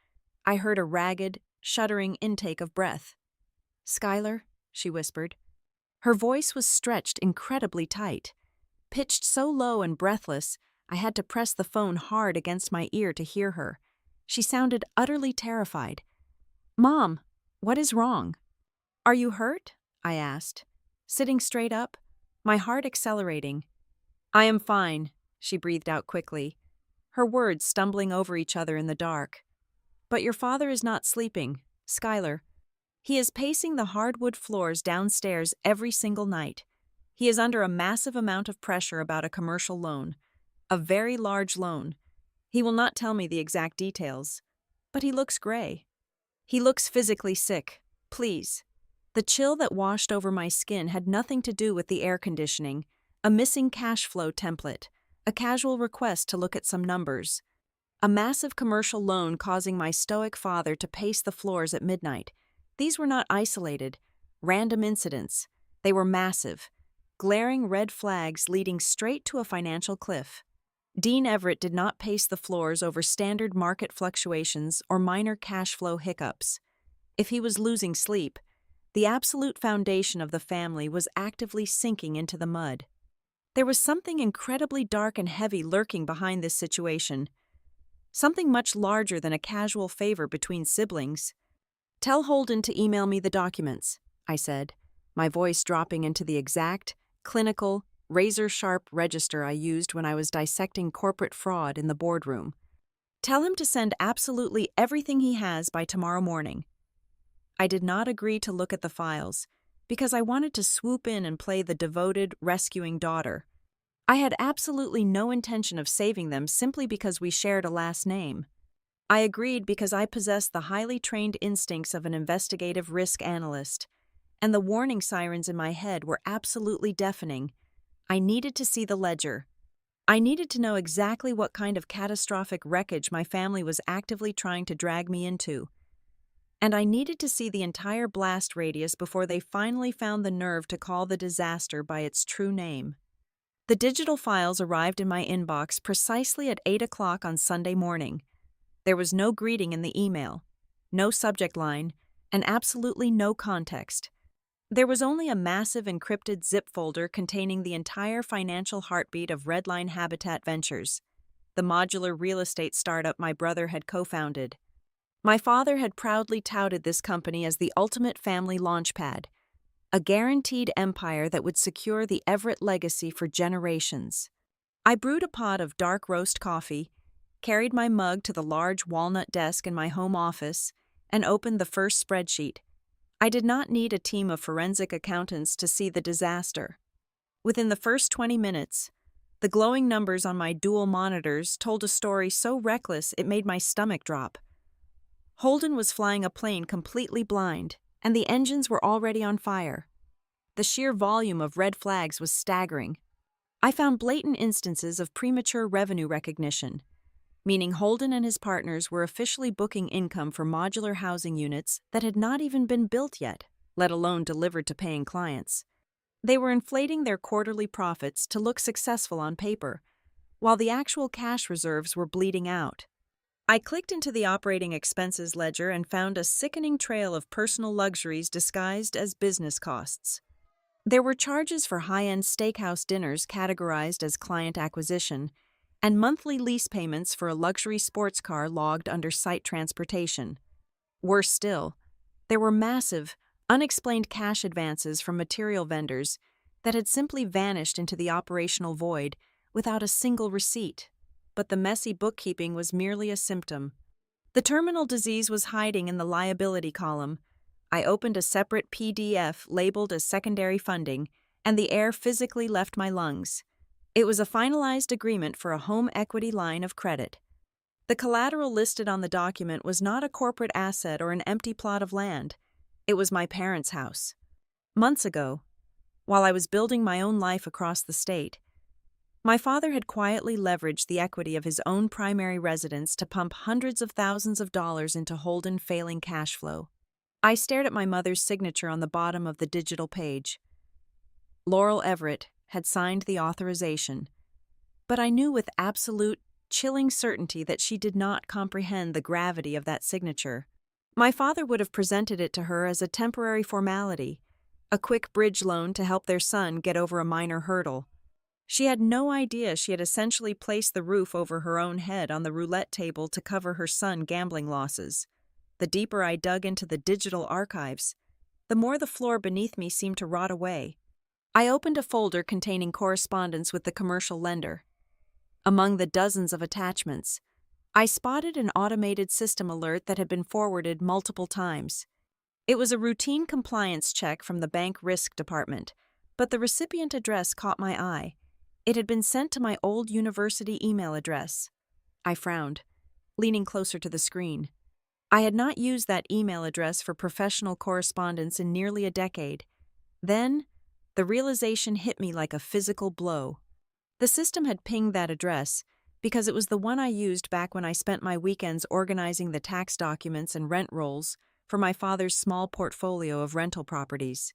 I heard a ragged, shuddering intake of breath. "Skylar," she whispered. Her voice was stretched incredibly tight. Pitched so low and breathless, I had to press the phone hard against my ear to hear her. She sounded utterly terrified. "Mom, what is wrong?" "Are you hurt?" I asked, sitting straight up, my heart accelerating. "I am fine," she breathed out quickly, her words stumbling over each other in the dark. "But your father is not sleeping, Skylar. He is pacing the hardwood floors downstairs every single night. He is under a massive amount of pressure about a commercial loan, a very large loan. He will not tell me the exact details, but he looks gray. He looks physically sick. Please. The chill that washed over my skin had nothing to do with the air conditioning, a missing cash flow template, a casual request to look at some numbers. A massive commercial loan causing my stoic father to pace the floors at midnight. These were not isolated, random incidents. They were massive, glaring red flags leading straight to a financial cliff. Dean Everett did not pace the floors over standard market fluctuations or minor cash flow hiccups. If he was losing sleep, the absolute foundation of the family was actively sinking into the mud. There was something incredibly dark and heavy lurking behind this situation. Something much larger than a casual favor between siblings. "Tell Holden to email me the documents," I said, my voice dropping into the exact, clinical, razor-sharp register I used when I was dissecting corporate fraud in the boardroom. "Tell him to send absolutely everything he has by tomorrow morning." I did not agree to look at the files, because I wanted to swoop in and play the devoted, rescuing daughter. I had absolutely no intention of saving them simply because we shared a last name. I agreed because I possessed the highly trained instincts of an investigative risk analyst, and the warning sirens in my head were absolutely deafening. I needed to see the ledger. I needed to know exactly what kind of catastrophic wreckage my family was actively trying to drag me into. And I needed to see the entire blast radius before they finally found the nerve to call the disaster by its true name. The digital files arrived in my inbox precisely at 8 o'clock on Sunday morning. There was no greeting in the email, no subject line, and absolutely no context. There was only a massive encrypted zip folder containing the entire financial heartbeat of Redline Habitat Ventures, the modular real estate startup my brother had co-founded. My father had proudly touted this company as the ultimate family launchpad, a guaranteed empire that would secure the Everett legacy for generations. I brewed a pot of dark roast coffee, carried my mug to the large walnut desk in my home office, and opened the first spreadsheet. I did not need a team of forensic accountants to see the disaster. Within the first 20 minutes, the glowing numbers on my dual monitors told a story so reckless it made my stomach drop. Holden was flying a plane completely blind, and the engines were already on fire. The sheer volume of red flags was staggering. I found blatant instances of premature revenue recognition, meaning Holden and his partners were officially booking income for modular housing units that had not even been built yet, let alone delivered to paying clients. They were inflating their quarterly profits to look successful on paper, while the actual cash reserves were bleeding out. I clicked into the operating expenses ledger and found a sickening trail of personal luxuries disguised as business costs. There were charges for high-end steakhouse dinners categorized as client acquisition, and monthly lease payments for a luxury sports car logged under site transportation. Worse still, there were massive, unexplained cash advances from material vendors that had simply vanished into the operational void without a single receipt. But the messy bookkeeping was merely a symptom. The terminal disease was hiding in the liability column. I opened a separate PDF labeled as secondary funding, and the air physically left my lungs. It was a finalized agreement for a home equity line of credit. The collateral listed on the document was not a corporate asset or an empty plot of land. It was my parents' house. Months ago, while I was building my own life across the state, my father had quietly leveraged the equity of his own primary residence to pump hundreds of thousands of dollars into Holden failing cash flow. I stared at my mother's signature on the bottom of the digital page. Laurel Everett had signed the authorization, but I knew with absolute, chilling certainty that she did not comprehend the gravity of that signature. My father would have presented it to her as a temporary formality, a quick bridge loan to help their son get over a minor hurdle. She had no idea she had essentially placed the roof over her own head on the roulette table to cover her son gambling losses. The deeper I dug into the digital archives, the more the floor beneath me seemed to rot away. I opened a folder containing correspondence with the commercial lender. Among the dozens of attachments, I spotted an automated system alert that had been forwarded multiple times. It was a routine compliance check from the bank risk department, but the recipient address caught my eye. It had been sent to my old university email address. I frowned, leaning closer to the screen. I had not used that email address for professional correspondence in nearly a decade. Then, the realization hit me like a physical blow. The system had pinged that address because it was the one I used back when I spent my weekends organizing the tax documents and rent rolls for my father's small portfolio of rental properties.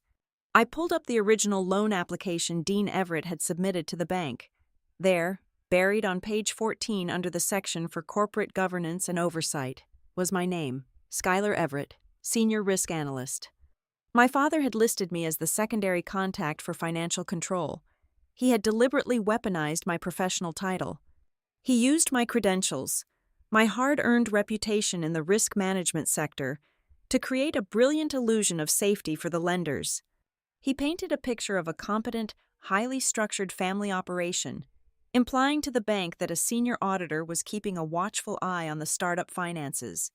I pulled up the original loan application Dean Everett had submitted to the bank. There, buried on page 14 under the section for Corporate Governance and Oversight, was my name, Schuyler Everett, Senior Risk Analyst. My father had listed me as the secondary contact for financial control. He had deliberately weaponized my professional title. He used my credentials, my hard-earned reputation in the risk management sector, to create a brilliant illusion of safety for the lenders. He painted a picture of a competent, highly structured family operation, implying to the bank that a senior auditor was keeping a watchful eye on the startup finances.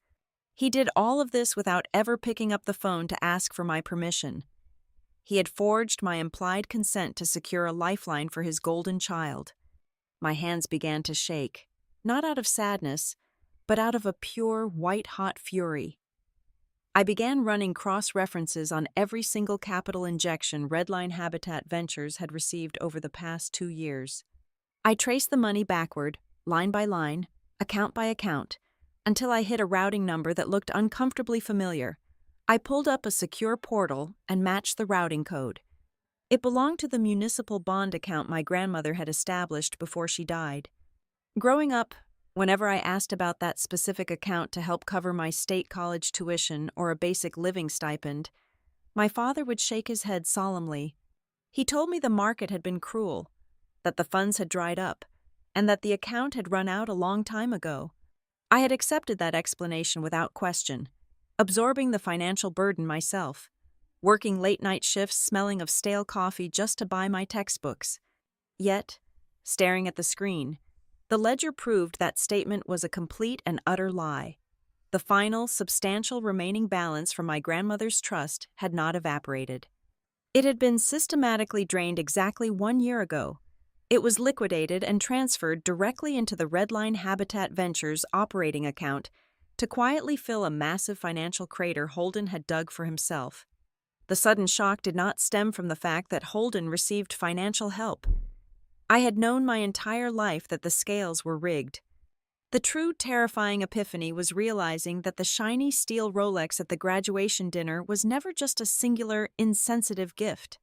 He did all of this without ever picking up the phone to ask for my permission. He had forged my implied consent to secure a lifeline for his golden child. My hands began to shake, not out of sadness, but out of a pure, white-hot fury. I began running cross-references on every single capital injection Redline Habitat Ventures had received over the past 2 years. I traced the money backward, line by line, account by account, until I hit a routing number that looked uncomfortably familiar. I pulled up a secure portal and matched the routing code. It belonged to the municipal bond account my grandmother had established before she died. Growing up, whenever I asked about that specific account to help cover my state college tuition or a basic living stipend, my father would shake his head solemnly. He told me the market had been cruel, that the funds had dried up, and that the account had run out a long time ago. I had accepted that explanation without question, absorbing the financial burden myself, working late-night shifts smelling of stale coffee just to buy my textbooks. Yet, staring at the screen, the ledger proved that statement was a complete and utter lie. The final, substantial remaining balance from my grandmother's trust had not evaporated. It had been systematically drained exactly 1 year ago. It was liquidated and transferred directly into the Redline Habitat Ventures operating account to quietly fill a massive financial crater Holden had dug for himself. The sudden shock did not stem from the fact that Holden received financial help. I had known my entire life that the scales were rigged. The true terrifying epiphany was realizing that the shiny steel Rolex at the graduation dinner was never just a singular, insensitive gift.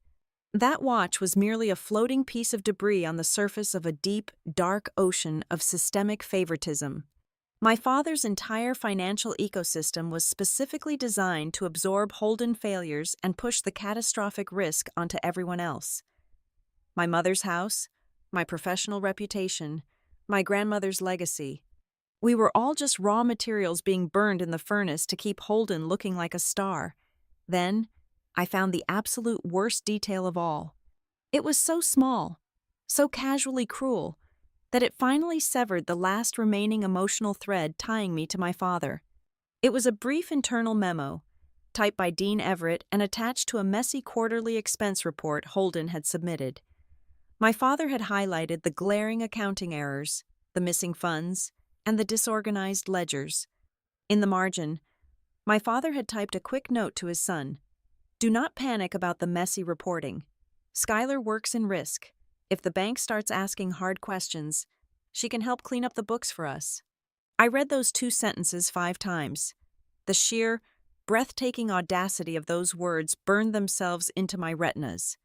That watch was merely a floating piece of debris on the surface of a deep, dark ocean of systemic favoritism. My father's entire financial ecosystem was specifically designed to absorb Holden failures and push the catastrophic risk onto everyone else. My mother's house, my professional reputation, my grandmother's legacy. We were all just raw materials being burned in the furnace to keep Holden looking like a star. Then, I found the absolute worst detail of all. It was so small, so casually cruel, that it finally severed the last remaining emotional thread tying me to my father. It was a brief internal memo, typed by Dean Everett and attached to a messy quarterly expense report Holden had submitted. My father had highlighted the glaring accounting errors, the missing funds, and the disorganized ledgers. In the margin, my father had typed a quick note to his son. Do not panic about the messy reporting. Schuyler works in risk. If the bank starts asking hard questions, she can help clean up the books for us. I read those 2 sentences 5 times. The sheer, breathtaking audacity of those words burned themselves into my retinas.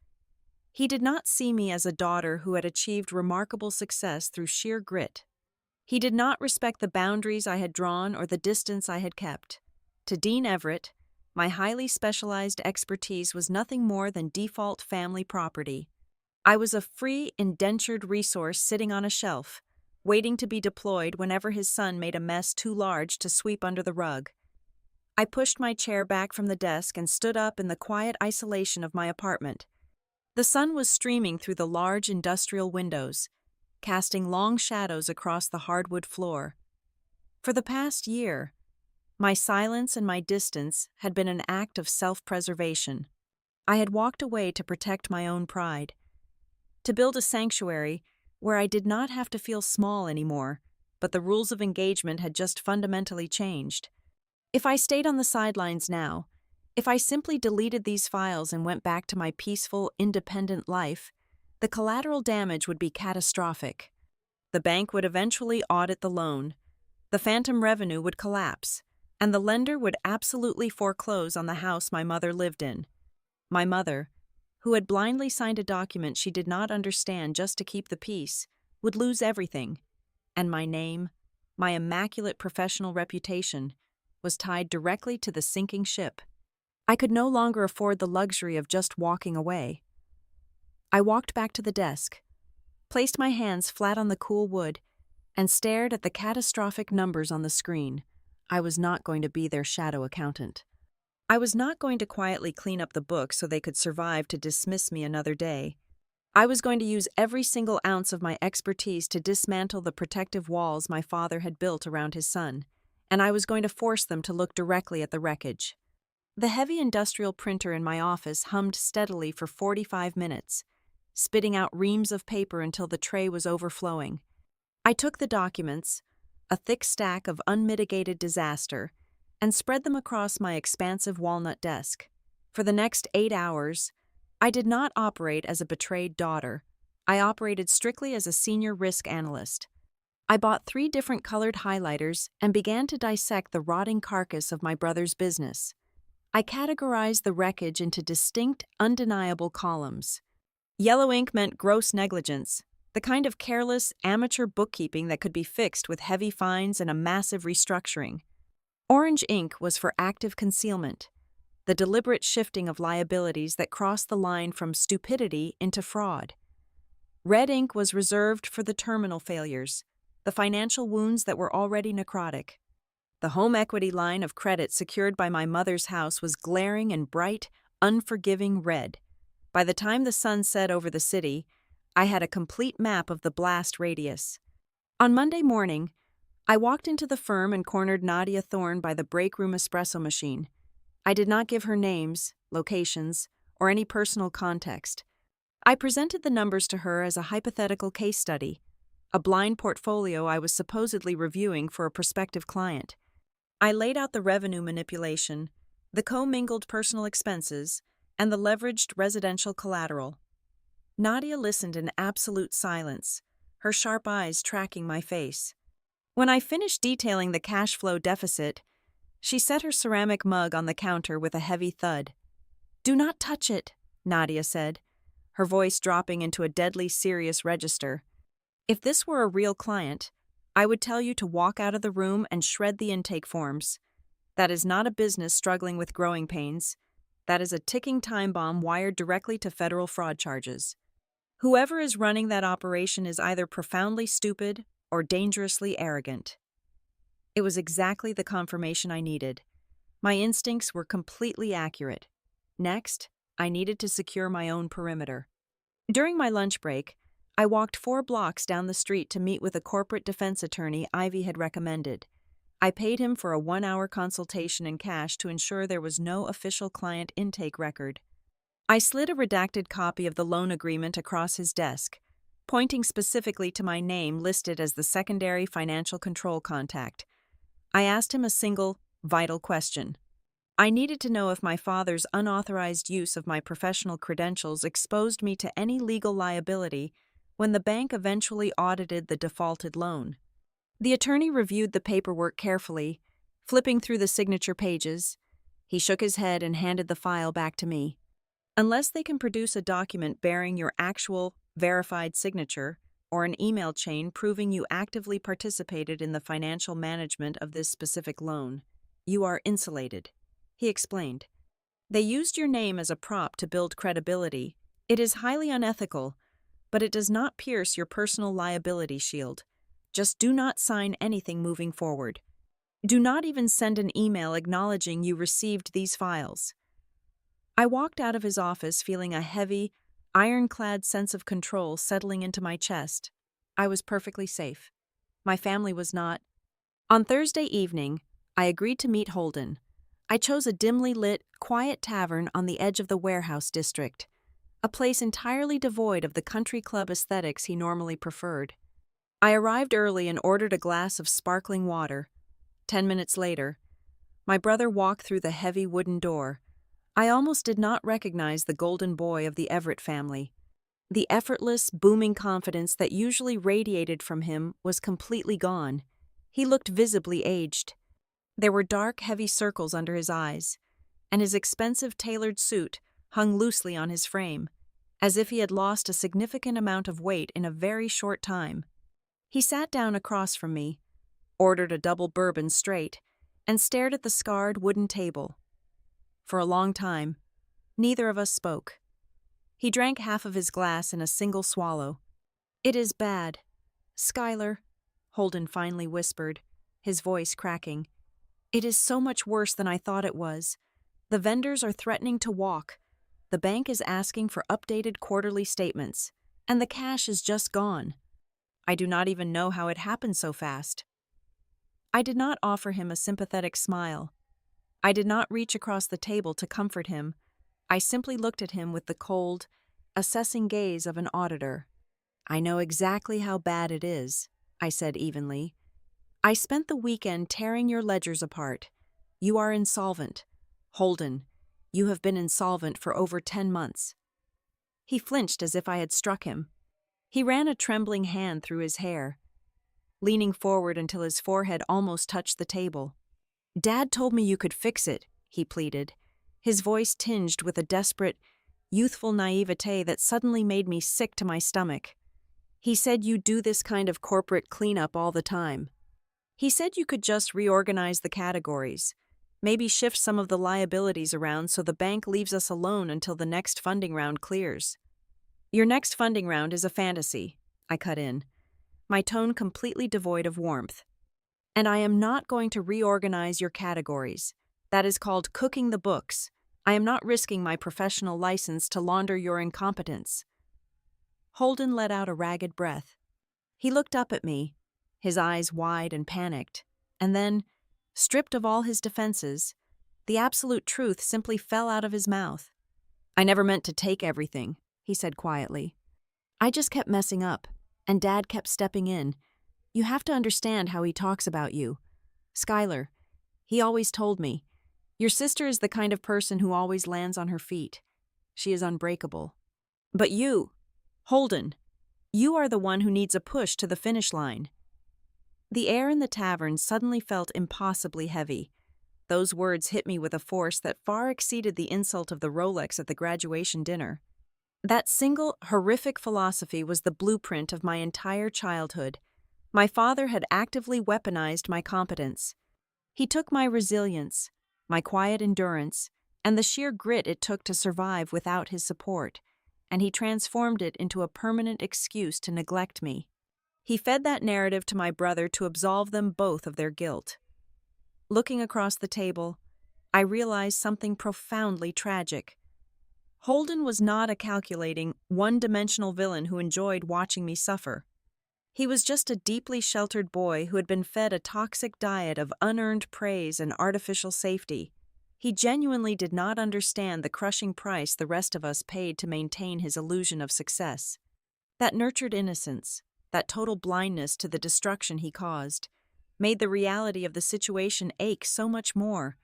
He did not see me as a daughter who had achieved remarkable success through sheer grit. He did not respect the boundaries I had drawn or the distance I had kept. To Dean Everett, my highly specialized expertise was nothing more than default family property. I was a free, indentured resource sitting on a shelf, waiting to be deployed whenever his son made a mess too large to sweep under the rug. I pushed my chair back from the desk and stood up in the quiet isolation of my apartment. The sun was streaming through the large industrial windows, casting long shadows across the hardwood floor. For the past year, my silence and my distance had been an act of self-preservation. I had walked away to protect my own pride, to build a sanctuary where I did not have to feel small anymore, but the rules of engagement had just fundamentally changed. If I stayed on the sidelines now, if I simply deleted these files and went back to my peaceful, independent life, the collateral damage would be catastrophic. The bank would eventually audit the loan, the phantom revenue would collapse, and the lender would absolutely foreclose on the house my mother lived in. My mother, who had blindly signed a document she did not understand just to keep the peace, would lose everything, and my name, my immaculate professional reputation, was tied directly to the sinking ship. I could no longer afford the luxury of just walking away. I walked back to the desk, placed my hands flat on the cool wood, and stared at the catastrophic numbers on the screen. I was not going to be their shadow accountant. I was not going to quietly clean up the books so they could survive to dismiss me another day. I was going to use every single ounce of my expertise to dismantle the protective walls my father had built around his son, and I was going to force them to look directly at the wreckage. The heavy industrial printer in my office hummed steadily for 45 minutes, spitting out reams of paper until the tray was overflowing. I took the documents, a thick stack of unmitigated disaster, and spread them across my expansive walnut desk. For the next 8 hours, I did not operate as a betrayed daughter. I operated strictly as a senior risk analyst. I bought 3 different colored highlighters and began to dissect the rotting carcass of my brother's business. I categorized the wreckage into distinct, undeniable columns. Yellow ink meant gross negligence, the kind of careless, amateur bookkeeping that could be fixed with heavy fines and a massive restructuring. Orange ink was for active concealment, the deliberate shifting of liabilities that crossed the line from stupidity into fraud. Red ink was reserved for the terminal failures, the financial wounds that were already necrotic. The home equity line of credit secured by my mother's house was glaring and bright, unforgiving red. By the time the sun set over the city, I had a complete map of the blast radius. On Monday morning, I walked into the firm and cornered Nadia Thorne by the break room espresso machine. I did not give her names, locations, or any personal context. I presented the numbers to her as a hypothetical case study, a blind portfolio I was supposedly reviewing for a prospective client. I laid out the revenue manipulation, the commingled personal expenses, and the leveraged residential collateral. Nadia listened in absolute silence, her sharp eyes tracking my face. When I finished detailing the cash flow deficit, she set her ceramic mug on the counter with a heavy thud. "Do not touch it," Nadia said, her voice dropping into a deadly serious register. "If this were a real client, I would tell you to walk out of the room and shred the intake forms. That is not a business struggling with growing pains. That is a ticking time bomb wired directly to federal fraud charges. Whoever is running that operation is either profoundly stupid or dangerously arrogant." It was exactly the confirmation I needed. My instincts were completely accurate. Next, I needed to secure my own perimeter. During my lunch break, I walked 4 blocks down the street to meet with a corporate defense attorney Ivy had recommended. I paid him for a 1-hour consultation in cash to ensure there was no official client intake record. I slid a redacted copy of the loan agreement across his desk, pointing specifically to my name listed as the secondary financial control contact. I asked him a single, vital question. I needed to know if my father's unauthorized use of my professional credentials exposed me to any legal liability when the bank eventually audited the defaulted loan. The attorney reviewed the paperwork carefully, flipping through the signature pages. He shook his head and handed the file back to me. "Unless they can produce a document bearing your actual, verified signature, or an email chain proving you actively participated in the financial management of this specific loan, you are insulated," he explained. "They used your name as a prop to build credibility. It is highly unethical, but it does not pierce your personal liability shield. Just do not sign anything moving forward. Do not even send an email acknowledging you received these files." I walked out of his office feeling a heavy, ironclad sense of control settling into my chest. I was perfectly safe. My family was not. On Thursday evening, I agreed to meet Holden. I chose a dimly lit, quiet tavern on the edge of the warehouse district, a place entirely devoid of the country club aesthetics he normally preferred. I arrived early and ordered a glass of sparkling water. 10 minutes later, my brother walked through the heavy wooden door. I almost did not recognize the golden boy of the Everett family. The effortless, booming confidence that usually radiated from him was completely gone. He looked visibly aged. There were dark, heavy circles under his eyes, and his expensive tailored suit hung loosely on his frame, as if he had lost a significant amount of weight in a very short time. He sat down across from me, ordered a double bourbon straight, and stared at the scarred wooden table. For a long time, neither of us spoke. He drank half of his glass in a single swallow. "It is bad, Schuyler," Holden finally whispered, his voice cracking. "It is so much worse than I thought it was. The vendors are threatening to walk. The bank is asking for updated quarterly statements, and the cash is just gone. I do not even know how it happened so fast." I did not offer him a sympathetic smile. I did not reach across the table to comfort him. I simply looked at him with the cold, assessing gaze of an auditor. "I know exactly how bad it is," I said evenly. "I spent the weekend tearing your ledgers apart. You are insolvent. Holden, you have been insolvent for over 10 months. He flinched as if I had struck him. He ran a trembling hand through his hair, leaning forward until his forehead almost touched the table. "Dad told me you could fix it," he pleaded, his voice tinged with a desperate, youthful naivete that suddenly made me sick to my stomach. "He said you do this kind of corporate cleanup all the time. He said you could just reorganize the categories, maybe shift some of the liabilities around so the bank leaves us alone until the next funding round clears." "Your next funding round is a fantasy," I cut in, my tone completely devoid of warmth. "And I am not going to reorganize your categories. That is called cooking the books. I am not risking my professional license to launder your incompetence." Holden let out a ragged breath. He looked up at me, his eyes wide and panicked, and then, stripped of all his defenses, the absolute truth simply fell out of his mouth. "I never meant to take everything," he said quietly. "I just kept messing up, and Dad kept stepping in. You have to understand how he talks about you. Schuyler, he always told me, your sister is the kind of person who always lands on her feet. She is unbreakable. But you, Holden, you are the one who needs a push to the finish line." The air in the tavern suddenly felt impossibly heavy. Those words hit me with a force that far exceeded the insult of the Rolex at the graduation dinner. That single, horrific philosophy was the blueprint of my entire childhood. My father had actively weaponized my competence. He took my resilience, my quiet endurance, and the sheer grit it took to survive without his support, and he transformed it into a permanent excuse to neglect me. He fed that narrative to my brother to absolve them both of their guilt. Looking across the table, I realized something profoundly tragic. Holden was not a calculating, one-dimensional villain who enjoyed watching me suffer. He was just a deeply sheltered boy who had been fed a toxic diet of unearned praise and artificial safety. He genuinely did not understand the crushing price the rest of us paid to maintain his illusion of success. That nurtured innocence, that total blindness to the destruction he caused, made the reality of the situation ache so much more.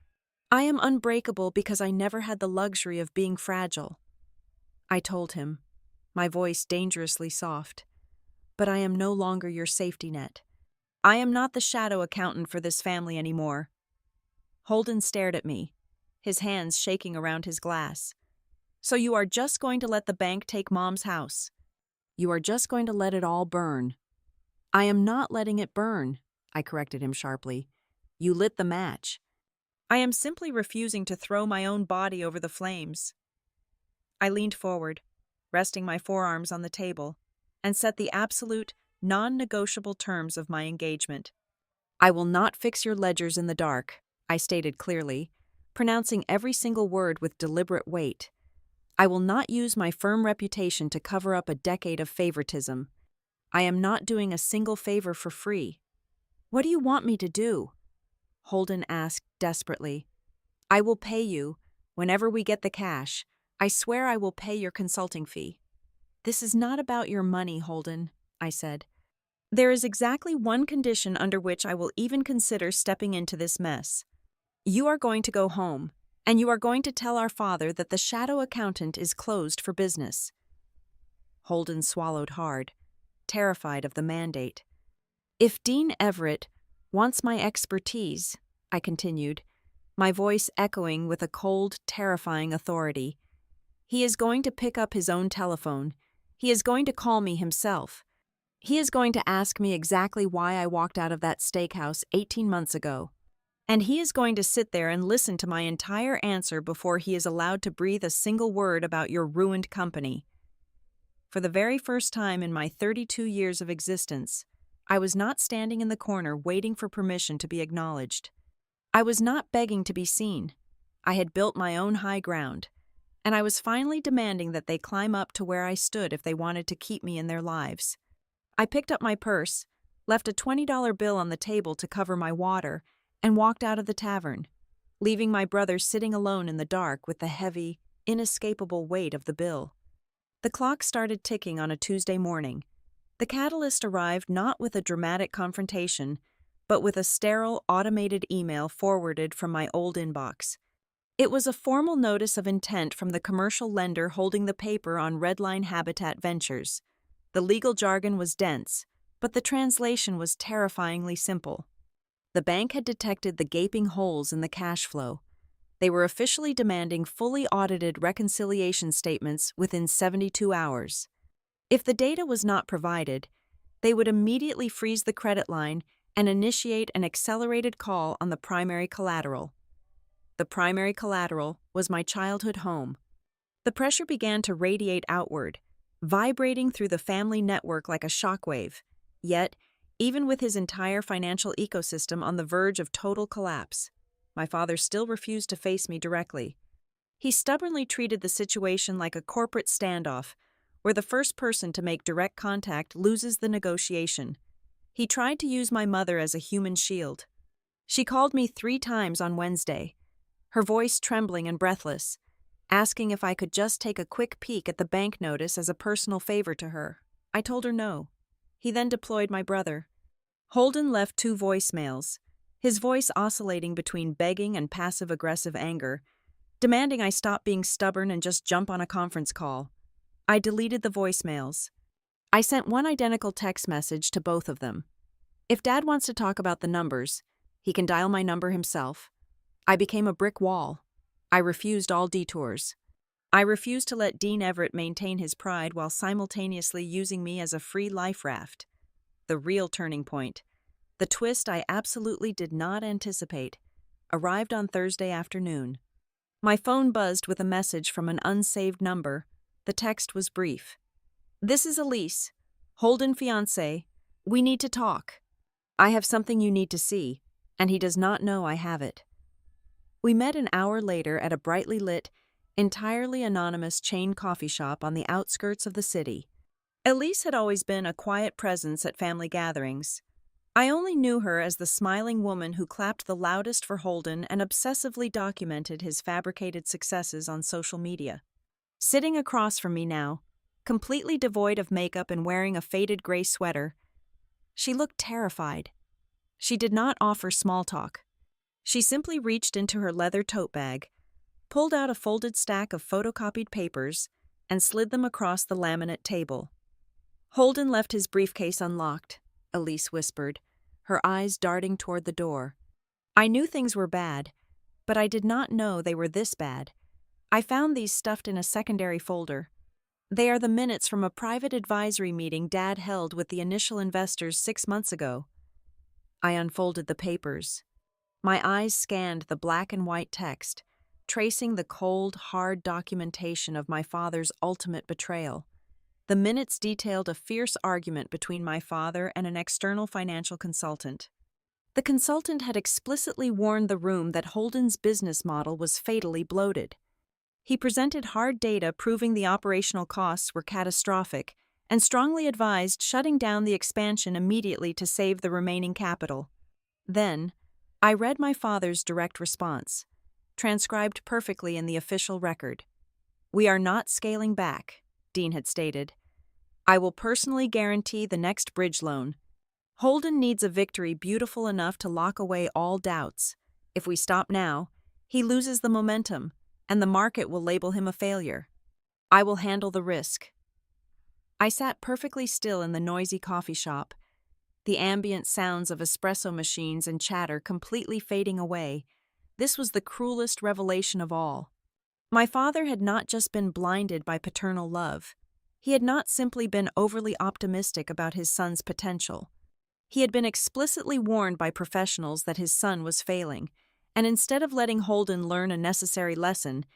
"I am unbreakable because I never had the luxury of being fragile," I told him, my voice dangerously soft. "But I am no longer your safety net. I am not the shadow accountant for this family anymore." Holden stared at me, his hands shaking around his glass. "So you are just going to let the bank take Mom's house? You are just going to let it all burn?" "I am not letting it burn," I corrected him sharply. "You lit the match. I am simply refusing to throw my own body over the flames." I leaned forward, resting my forearms on the table, and set the absolute, non-negotiable terms of my engagement. "I will not fix your ledgers in the dark," I stated clearly, pronouncing every single word with deliberate weight. "I will not use my firm reputation to cover up a decade of favoritism. I am not doing a single favor for free." "What do you want me to do?" Holden asked desperately. "I will pay you. Whenever we get the cash, I swear I will pay your consulting fee." "This is not about your money, Holden," I said. "There is exactly one condition under which I will even consider stepping into this mess. You are going to go home, and you are going to tell our father that the shadow accountant is closed for business." Holden swallowed hard, terrified of the mandate. "If Dean Everett wants my expertise," I continued, my voice echoing with a cold, terrifying authority, "he is going to pick up his own telephone. He is going to call me himself. He is going to ask me exactly why I walked out of that steakhouse 18 months ago. And he is going to sit there and listen to my entire answer before he is allowed to breathe a single word about your ruined company." For the very first time in my 32 years of existence, I was not standing in the corner waiting for permission to be acknowledged. I was not begging to be seen. I had built my own high ground, and I was finally demanding that they climb up to where I stood if they wanted to keep me in their lives. I picked up my purse, left a $20 bill on the table to cover my water, and walked out of the tavern, leaving my brother sitting alone in the dark with the heavy, inescapable weight of the bill. The clock started ticking on a Tuesday morning. The catalyst arrived not with a dramatic confrontation, but with a sterile, automated email forwarded from my old inbox. It was a formal notice of intent from the commercial lender holding the paper on Redline Habitat Ventures. The legal jargon was dense, but the translation was terrifyingly simple. The bank had detected the gaping holes in the cash flow. They were officially demanding fully audited reconciliation statements within 72 hours. If the data was not provided, they would immediately freeze the credit line and initiate an accelerated call on the primary collateral. The primary collateral was my childhood home. The pressure began to radiate outward, vibrating through the family network like a shockwave. Yet, even with his entire financial ecosystem on the verge of total collapse, my father still refused to face me directly. He stubbornly treated the situation like a corporate standoff, where the first person to make direct contact loses the negotiation. He tried to use my mother as a human shield. She called me 3 times on Wednesday, her voice trembling and breathless, asking if I could just take a quick peek at the bank notice as a personal favor to her. I told her no. He then deployed my brother. Holden left 2 voicemails, his voice oscillating between begging and passive-aggressive anger, demanding I stop being stubborn and just jump on a conference call. I deleted the voicemails. I sent one identical text message to both of them. If Dad wants to talk about the numbers, he can dial my number himself. I became a brick wall. I refused all detours. I refused to let Dean Everett maintain his pride while simultaneously using me as a free life raft. The real turning point, the twist I absolutely did not anticipate, arrived on Thursday afternoon. My phone buzzed with a message from an unsaved number. The text was brief. "This is Elise, Holden fiancé. We need to talk. I have something you need to see, and he does not know I have it." We met an hour later at a brightly lit, entirely anonymous chain coffee shop on the outskirts of the city. Elise had always been a quiet presence at family gatherings. I only knew her as the smiling woman who clapped the loudest for Holden and obsessively documented his fabricated successes on social media. Sitting across from me now, completely devoid of makeup and wearing a faded gray sweater, she looked terrified. She did not offer small talk. She simply reached into her leather tote bag, pulled out a folded stack of photocopied papers, and slid them across the laminate table. "Holden left his briefcase unlocked," Elise whispered, her eyes darting toward the door. I knew things were bad, but I did not know they were this bad. I found these stuffed in a secondary folder. They are the minutes from a private advisory meeting Dad held with the initial investors 6 months ago. I unfolded the papers. My eyes scanned the black and white text, tracing the cold, hard documentation of my father's ultimate betrayal. The minutes detailed a fierce argument between my father and an external financial consultant. The consultant had explicitly warned the room that Holden's business model was fatally bloated. He presented hard data proving the operational costs were catastrophic and strongly advised shutting down the expansion immediately to save the remaining capital. Then, I read my father's direct response, transcribed perfectly in the official record. "We are not scaling back," Dean had stated. "I will personally guarantee the next bridge loan. Holden needs a victory beautiful enough to lock away all doubts. If we stop now, he loses the momentum, and the market will label him a failure. I will handle the risk." I sat perfectly still in the noisy coffee shop, the ambient sounds of espresso machines and chatter completely fading away. This was the cruelest revelation of all. My father had not just been blinded by paternal love. He had not simply been overly optimistic about his son's potential. He had been explicitly warned by professionals that his son was failing, and instead of letting Holden learn a necessary lesson,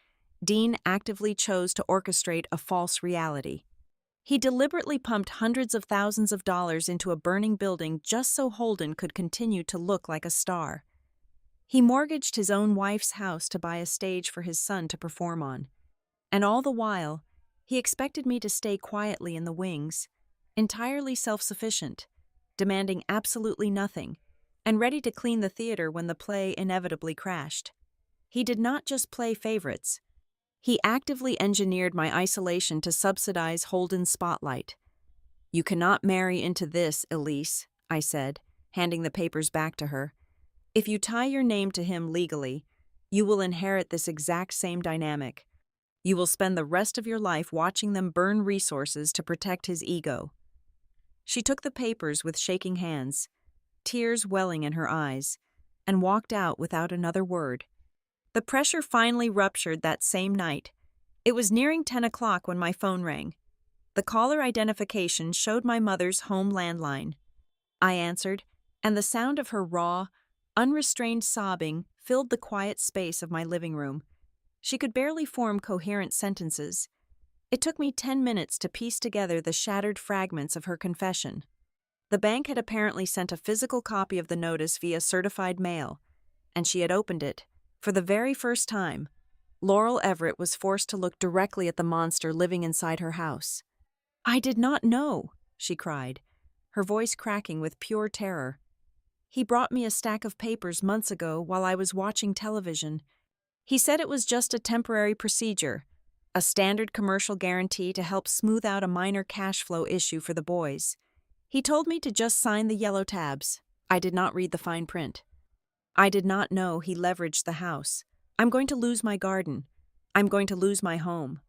Dean actively chose to orchestrate a false reality. He deliberately pumped hundreds of thousands of dollars into a burning building just so Holden could continue to look like a star. He mortgaged his own wife's house to buy a stage for his son to perform on. And all the while, he expected me to stay quietly in the wings, entirely self-sufficient, demanding absolutely nothing, and ready to clean the theater when the play inevitably crashed. He did not just play favorites. He actively engineered my isolation to subsidize Holden's spotlight. "You cannot marry into this, Elise," I said, handing the papers back to her. "If you tie your name to him legally, you will inherit this exact same dynamic. You will spend the rest of your life watching them burn resources to protect his ego." She took the papers with shaking hands, tears welling in her eyes, and walked out without another word. The pressure finally ruptured that same night. It was nearing 10 o'clock when my phone rang. The caller identification showed my mother's home landline. I answered, and the sound of her raw, unrestrained sobbing filled the quiet space of my living room. She could barely form coherent sentences. It took me 10 minutes to piece together the shattered fragments of her confession. The bank had apparently sent a physical copy of the notice via certified mail, and she had opened it. For the very first time, Laurel Everett was forced to look directly at the monster living inside her house. "I did not know," she cried, her voice cracking with pure terror. "He brought me a stack of papers months ago while I was watching television. He said it was just a temporary procedure, a standard commercial guarantee to help smooth out a minor cash flow issue for the boys. He told me to just sign the yellow tabs. I did not read the fine print. I did not know he leveraged the house. I'm going to lose my garden. I'm going to lose my home."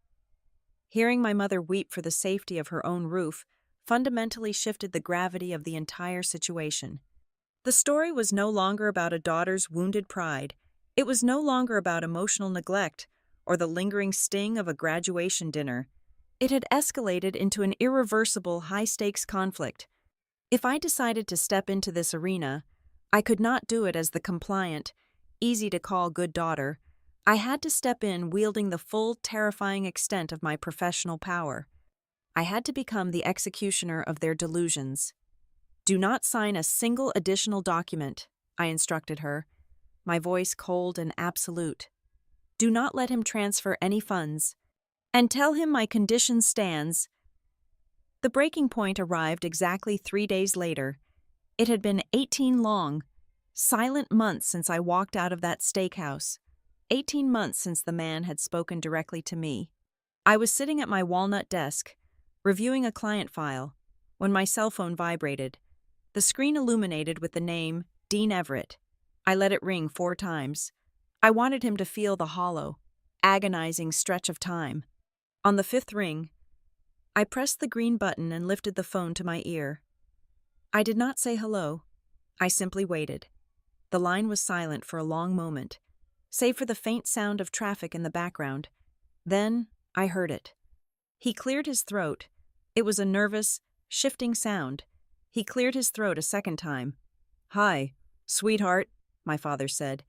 Hearing my mother weep for the safety of her own roof fundamentally shifted the gravity of the entire situation. The story was no longer about a daughter's wounded pride. It was no longer about emotional neglect or the lingering sting of a graduation dinner. It had escalated into an irreversible high-stakes conflict. If I decided to step into this arena, I could not do it as the compliant, easy-to-call good daughter. I had to step in wielding the full, terrifying extent of my professional power. I had to become the executioner of their delusions. "Do not sign a single additional document," I instructed her, my voice cold and absolute. "Do not let him transfer any funds. And tell him my condition stands." The breaking point arrived exactly 3 days later. It had been 18 long, silent months since I walked out of that steakhouse. 18 months since the man had spoken directly to me. I was sitting at my walnut desk, reviewing a client file, when my cell phone vibrated. The screen illuminated with the name Dean Everett. I let it ring 4 times. I wanted him to feel the hollow, agonizing stretch of time. On the 5th ring, I pressed the green button and lifted the phone to my ear. I did not say hello. I simply waited. The line was silent for a long moment, save for the faint sound of traffic in the background. Then I heard it. He cleared his throat. It was a nervous, shifting sound. He cleared his throat a second time. "Hi, sweetheart," my father said.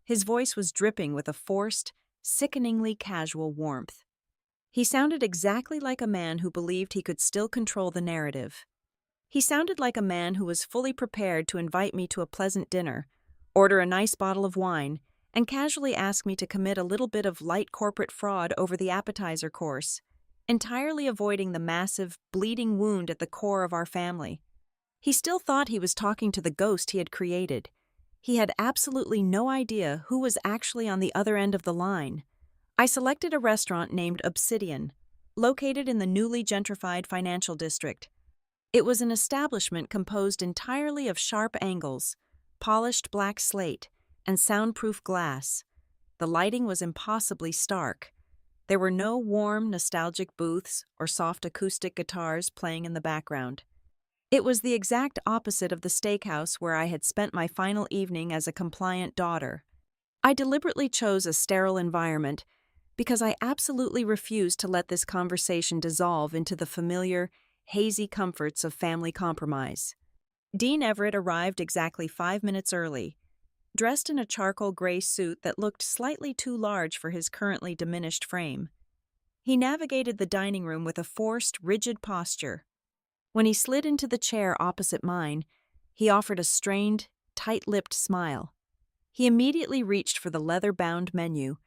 His voice was dripping with a forced, sickeningly casual warmth. He sounded exactly like a man who believed he could still control the narrative. He sounded like a man who was fully prepared to invite me to a pleasant dinner, order a nice bottle of wine, and casually ask me to commit a little bit of light corporate fraud over the appetizer course, entirely avoiding the massive, bleeding wound at the core of our family. He still thought he was talking to the ghost he had created. He had absolutely no idea who was actually on the other end of the line. I selected a restaurant named Obsidian, located in the newly gentrified financial district. It was an establishment composed entirely of sharp angles, polished black slate, and soundproof glass. The lighting was impossibly stark. There were no warm, nostalgic booths or soft acoustic guitars playing in the background. It was the exact opposite of the steakhouse where I had spent my final evening as a compliant daughter. I deliberately chose a sterile environment because I absolutely refused to let this conversation dissolve into the familiar, hazy comforts of family compromise. Dean Everett arrived exactly 5 minutes early, dressed in a charcoal gray suit that looked slightly too large for his currently diminished frame. He navigated the dining room with a forced, rigid posture. When he slid into the chair opposite mine, he offered a strained, tight-lipped smile. He immediately reached for the leather-bound menu,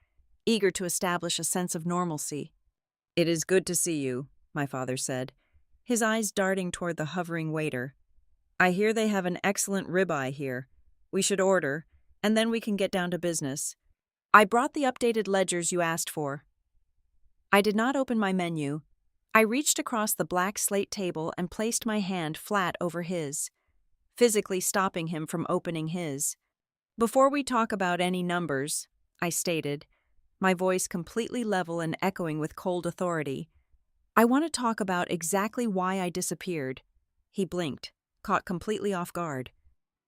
eager to establish a sense of normalcy. "It is good to see you," my father said, his eyes darting toward the hovering waiter. "I hear they have an excellent ribeye here. We should order, and then we can get down to business. I brought the updated ledgers you asked for." I did not open my menu. I reached across the black slate table and placed my hand flat over his, physically stopping him from opening his. "Before we talk about any numbers," I stated, my voice completely level and echoing with cold authority, "I want to talk about exactly why I disappeared." He blinked, caught completely off guard.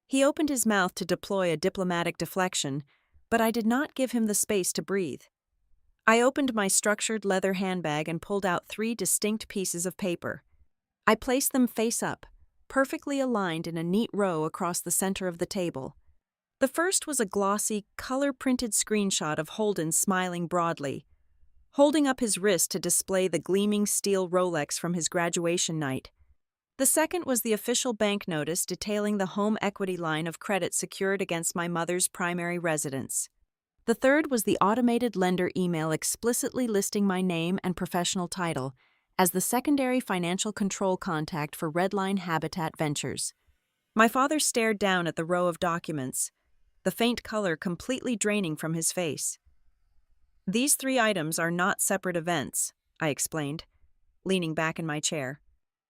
He opened his mouth to deploy a diplomatic deflection, but I did not give him the space to breathe. I opened my structured leather handbag and pulled out 3 distinct pieces of paper. I placed them face up, perfectly aligned in a neat row across the center of the table. The first was a glossy, color-printed screenshot of Holden smiling broadly, holding up his wrist to display the gleaming steel Rolex from his graduation night. The second was the official bank notice detailing the home equity line of credit secured against my mother's primary residence. The third was the automated lender email explicitly listing my name and professional title as the secondary financial control contact for Redline Habitat Ventures. My father stared down at the row of documents, the faint color completely draining from his face. "These 3 items are not separate events," I explained, leaning back in my chair.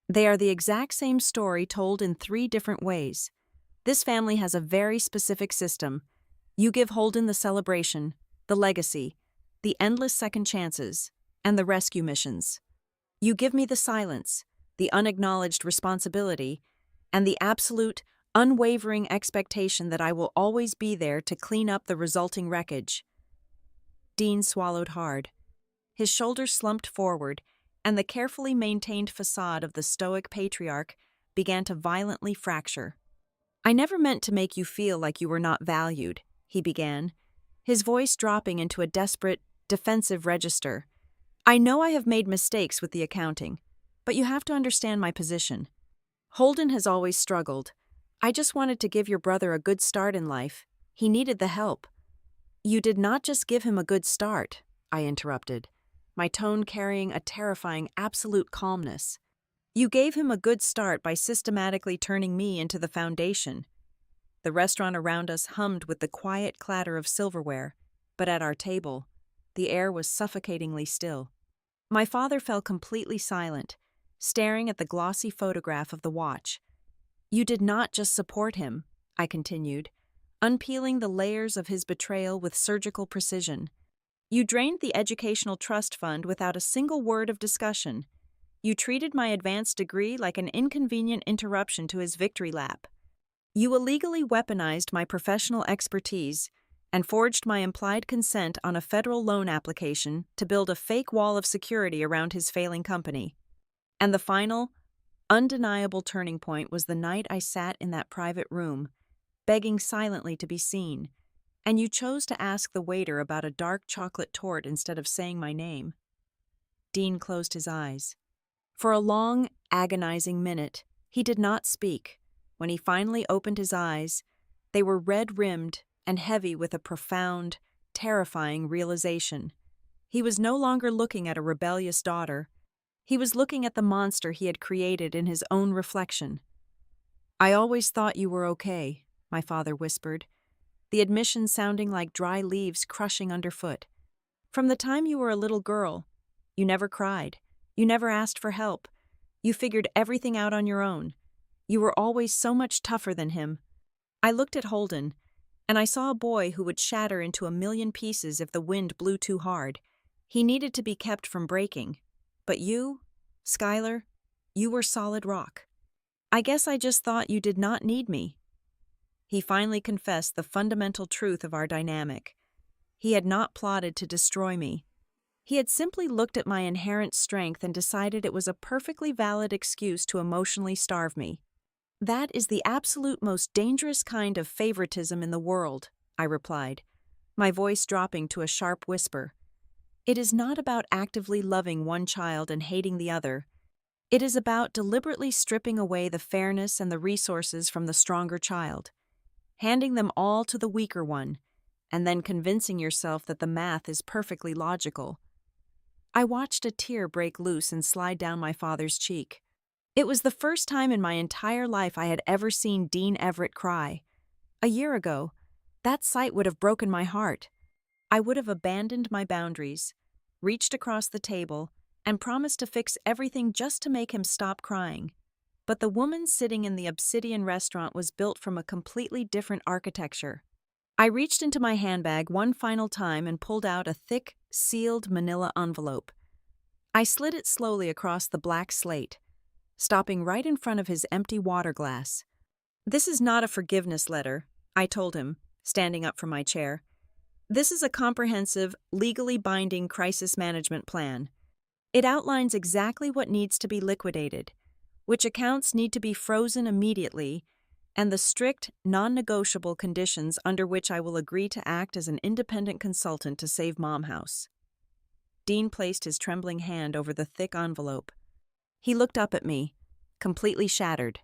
"They are the exact same story told in 3 different ways. This family has a very specific system. You give Holden the celebration, the legacy, the endless second chances, and the rescue missions. You give me the silence, the unacknowledged responsibility, and the absolute, unwavering expectation that I will always be there to clean up the resulting wreckage." Dean swallowed hard. His shoulders slumped forward, and the carefully maintained facade of the stoic patriarch began to violently fracture. "I never meant to make you feel like you were not valued," he began, his voice dropping into a desperate, defensive register. "I know I have made mistakes with the accounting, but you have to understand my position. Holden has always struggled. I just wanted to give your brother a good start in life. He needed the help." "You did not just give him a good start," I interrupted, my tone carrying a terrifying absolute calmness. "You gave him a good start by systematically turning me into the foundation." The restaurant around us hummed with the quiet clatter of silverware, but at our table, the air was suffocatingly still. My father fell completely silent, staring at the glossy photograph of the watch. "You did not just support him," I continued, unpeeling the layers of his betrayal with surgical precision. "You drained the educational trust fund without a single word of discussion. You treated my advanced degree like an inconvenient interruption to his victory lap. You illegally weaponized my professional expertise and forged my implied consent on a federal loan application to build a fake wall of security around his failing company. And the final, undeniable turning point was the night I sat in that private room, begging silently to be seen, and you chose to ask the waiter about a dark chocolate torte instead of saying my name." Dean closed his eyes. For a long, agonizing minute, he did not speak. When he finally opened his eyes, they were red-rimmed and heavy with a profound, terrifying realization. He was no longer looking at a rebellious daughter. He was looking at the monster he had created in his own reflection. "I always thought you were okay," my father whispered, the admission sounding like dry leaves crushing underfoot. From the time you were a little girl, you never cried. You never asked for help. You figured everything out on your own. You were always so much tougher than him. I looked at Holden, and I saw a boy who would shatter into a million pieces if the wind blew too hard. He needed to be kept from breaking. But you, Skylar, you were solid rock. I guess I just thought you did not need me. He finally confessed the fundamental truth of our dynamic. He had not plotted to destroy me. He had simply looked at my inherent strength and decided it was a perfectly valid excuse to emotionally starve me. That is the absolute most dangerous kind of favoritism in the world, I replied, my voice dropping to a sharp whisper. It is not about actively loving one child and hating the other. It is about deliberately stripping away the fairness and the resources from the stronger child, handing them all to the weaker one, and then convincing yourself that the math is perfectly logical. I watched a tear break loose and slide down my father's cheek. It was the first time in my entire life I had ever seen Dean Everett cry. A year ago, that sight would have broken my heart. I would have abandoned my boundaries, reached across the table, and promised to fix everything just to make him stop crying. But the woman sitting in the Obsidian restaurant was built from a completely different architecture. I reached into my handbag one final time and pulled out a thick, sealed manila envelope. I slid it slowly across the black slate, stopping right in front of his empty water glass. "This is not a forgiveness letter," I told him, standing up from my chair. "This is a comprehensive, legally binding crisis management plan. It outlines exactly what needs to be liquidated, which accounts need to be frozen immediately, and the strict, non-negotiable conditions under which I will agree to act as an independent consultant to save Mom House." Dean placed his trembling hand over the thick envelope. He looked up at me, completely shattered.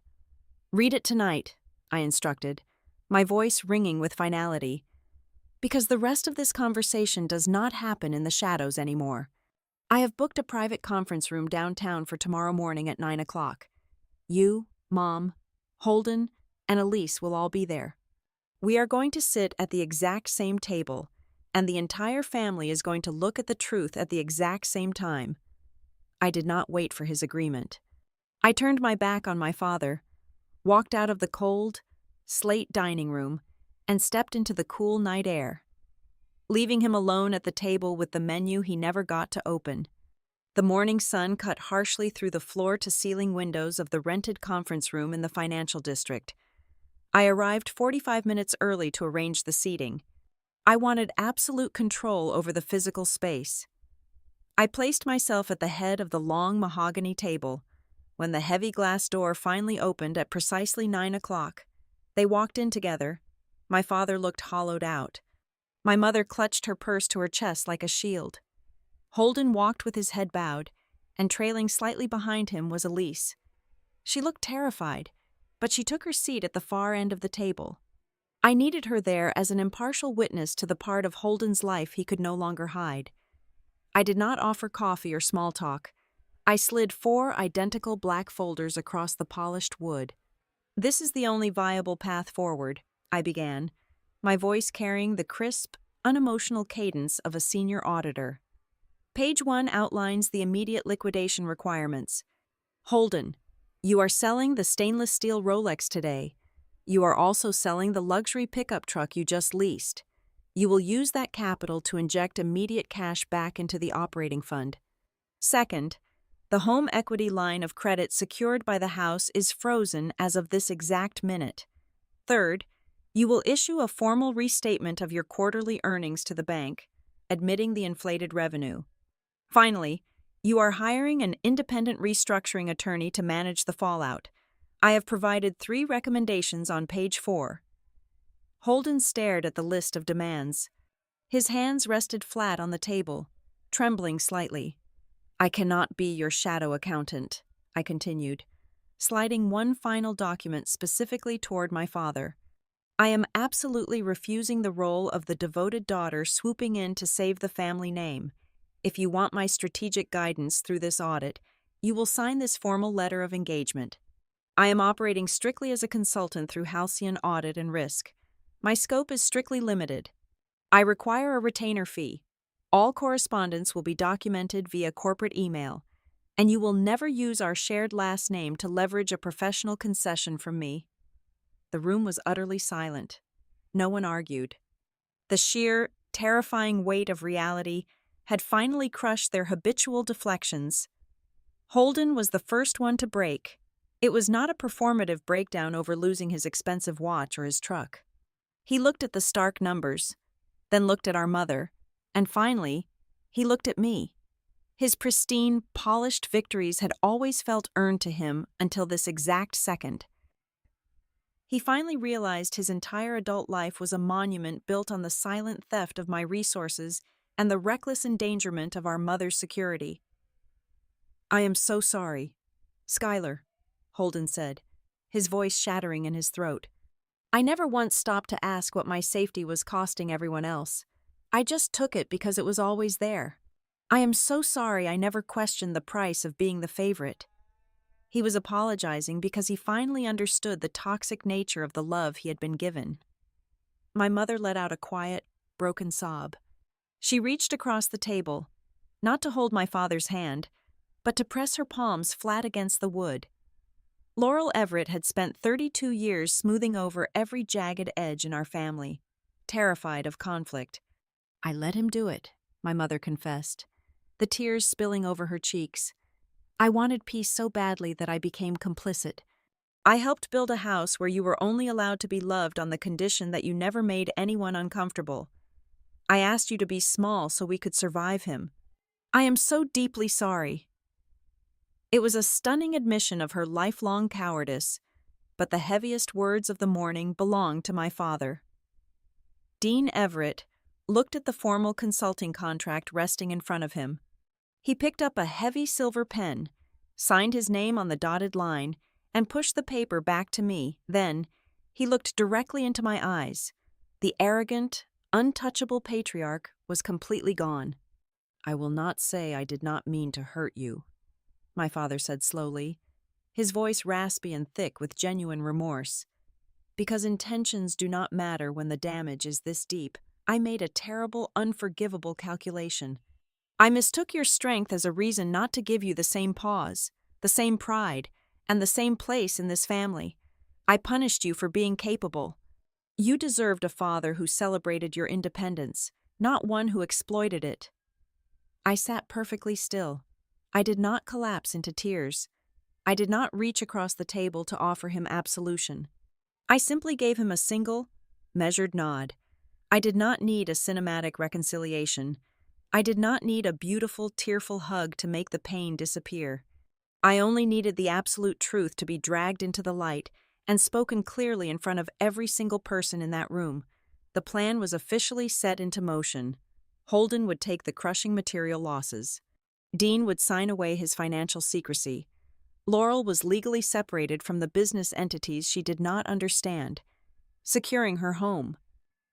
"Read it tonight," I instructed, my voice ringing with finality, "because the rest of this conversation does not happen in the shadows anymore. I have booked a private conference room downtown for tomorrow morning at 9 o'clock. You, Mom, Holden, and Elise will all be there. We are going to sit at the exact same table, and the entire family is going to look at the truth at the exact same time." I did not wait for his agreement. I turned my back on my father, walked out of the cold, slate dining room, and stepped into the cool night air, leaving him alone at the table with the menu he never got to open. The morning sun cut harshly through the floor-to-ceiling windows of the rented conference room in the financial district. I arrived 45 minutes early to arrange the seating. I wanted absolute control over the physical space. I placed myself at the head of the long mahogany table. When the heavy glass door finally opened at precisely 9 o'clock, they walked in together. My father looked hollowed out. My mother clutched her purse to her chest like a shield. Holden walked with his head bowed, and trailing slightly behind him was Elise. She looked terrified, but she took her seat at the far end of the table. I needed her there as an impartial witness to the part of Holden's life he could no longer hide. I did not offer coffee or small talk. I slid 4 identical black folders across the polished wood. "This is the only viable path forward," I began, my voice carrying the crisp, unemotional cadence of a senior auditor. "Page 1 outlines the immediate liquidation requirements. Holden, you are selling the stainless steel Rolex today. You are also selling the luxury pickup truck you just leased. You will use that capital to inject immediate cash back into the operating fund. Second, the home equity line of credit secured by the house is frozen as of this exact minute. Third, you will issue a formal restatement of your quarterly earnings to the bank, admitting the inflated revenue. Finally, you are hiring an independent restructuring attorney to manage the fallout. I have provided 3 recommendations on page 4. Holden stared at the list of demands. His hands rested flat on the table, trembling slightly. "I cannot be your shadow accountant," I continued, sliding one final document specifically toward my father. "I am absolutely refusing the role of the devoted daughter swooping in to save the family name. If you want my strategic guidance through this audit, you will sign this formal letter of engagement. I am operating strictly as a consultant through Halcyon Audit and Risk. My scope is strictly limited. I require a retainer fee. All correspondence will be documented via corporate email, and you will never use our shared last name to leverage a professional concession from me." The room was utterly silent. No one argued. The sheer, terrifying weight of reality had finally crushed their habitual deflections. Holden was the first one to break. It was not a performative breakdown over losing his expensive watch or his truck. He looked at the stark numbers, then looked at our mother, and finally, he looked at me. His pristine, polished victories had always felt earned to him until this exact second. He finally realized his entire adult life was a monument built on the silent theft of my resources and the reckless endangerment of our mother's security. "I am so sorry, Skylar," Holden said, his voice shattering in his throat. "I never once stopped to ask what my safety was costing everyone else. I just took it because it was always there. I am so sorry I never questioned the price of being the favorite." He was apologizing because he finally understood the toxic nature of the love he had been given. My mother let out a quiet, broken sob. She reached across the table, not to hold my father's hand, but to press her palms flat against the wood. Laurel Everett had spent 32 years smoothing over every jagged edge in our family, terrified of conflict. "I let him do it," my mother confessed, the tears spilling over her cheeks. "I wanted peace so badly that I became complicit. I helped build a house where you were only allowed to be loved on the condition that you never made anyone uncomfortable. I asked you to be small so we could survive him. I am so deeply sorry." It was a stunning admission of her lifelong cowardice, but the heaviest words of the morning belonged to my father. Dean Everett looked at the formal consulting contract resting in front of him. He picked up a heavy silver pen, signed his name on the dotted line, and pushed the paper back to me. Then, he looked directly into my eyes. The arrogant, untouchable patriarch was completely gone. "I will not say I did not mean to hurt you," my father said slowly, his voice raspy and thick with genuine remorse. "Because intentions do not matter when the damage is this deep. I made a terrible, unforgivable calculation. I mistook your strength as a reason not to give you the same pause, the same pride, and the same place in this family. I punished you for being capable. You deserved a father who celebrated your independence, not one who exploited it." I sat perfectly still. I did not collapse into tears. I did not reach across the table to offer him absolution. I simply gave him a single, measured nod. I did not need a cinematic reconciliation. I did not need a beautiful, tearful hug to make the pain disappear. I only needed the absolute truth to be dragged into the light and spoken clearly in front of every single person in that room. The plan was officially set into motion. Holden would take the crushing material losses. Dean would sign away his financial secrecy. Laurel was legally separated from the business entities she did not understand, securing her home.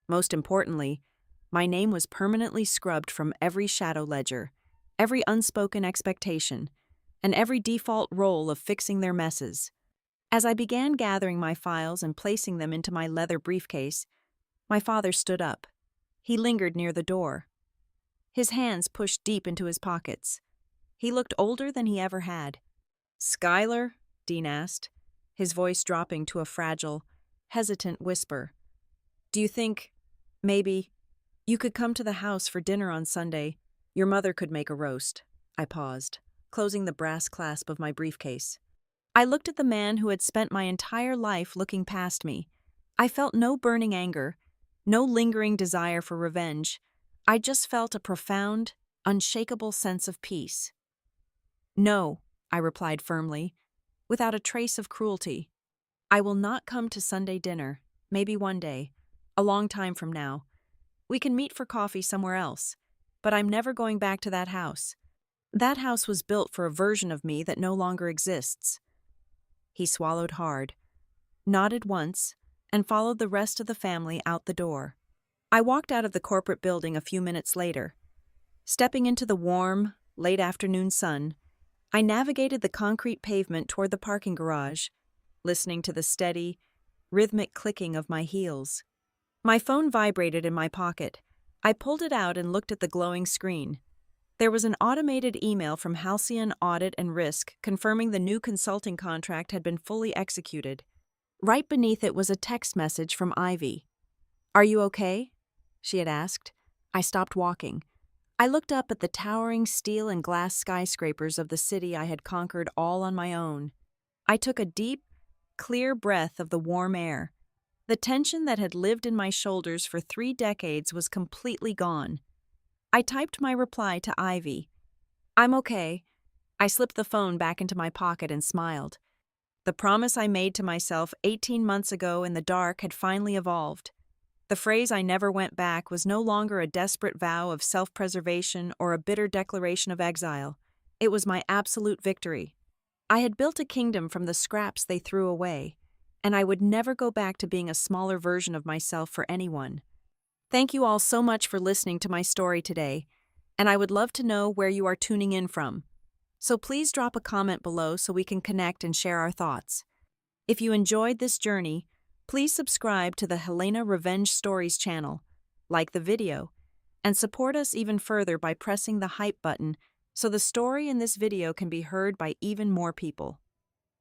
Most importantly, my name was permanently scrubbed from every shadow ledger, every unspoken expectation, and every default role of fixing their messes. As I began gathering my files and placing them into my leather briefcase, my father stood up. He lingered near the door. His hands pushed deep into his pockets. He looked older than he ever had. "Skylar?" Dean asked, his voice dropping to a fragile, hesitant whisper. "Do you think, maybe, you could come to the house for dinner on Sunday? Your mother could make a roast." I paused, closing the brass clasp of my briefcase. I looked at the man who had spent my entire life looking past me. I felt no burning anger, no lingering desire for revenge. I just felt a profound, unshakable sense of peace. "No," I replied firmly, without a trace of cruelty. "I will not come to Sunday dinner, maybe one day, a long time from now. We can meet for coffee somewhere else, but I'm never going back to that house. That house was built for a version of me that no longer exists." He swallowed hard, nodded once, and followed the rest of the family out the door. I walked out of the corporate building a few minutes later. Stepping into the warm, late afternoon sun, I navigated the concrete pavement toward the parking garage, listening to the steady, rhythmic clicking of my heels. My phone vibrated in my pocket. I pulled it out and looked at the glowing screen. There was an automated email from Halcyon Audit and Risk confirming the new consulting contract had been fully executed. Right beneath it was a text message from Ivy. "Are you okay?" she had asked. I stopped walking. I looked up at the towering steel and glass skyscrapers of the city I had conquered all on my own. I took a deep, clear breath of the warm air. The tension that had lived in my shoulders for 3 decades was completely gone. I typed my reply to Ivy. "I'm okay." I slipped the phone back into my pocket and smiled. The promise I made to myself 18 months ago in the dark had finally evolved. The phrase "I never went back" was no longer a desperate vow of self-preservation or a bitter declaration of exile. It was my absolute victory. I had built a kingdom from the scraps they threw away, and I would never go back to being a smaller version of myself for anyone. Thank you all so much for listening to my story today, and I would love to know where you are tuning in from. So please drop a comment below so we can connect and share our thoughts. If you enjoyed this journey, please subscribe to the Helena Revenge Stories channel, like the video, and support us even further by pressing the hype button so the story in this video can be heard by even more people.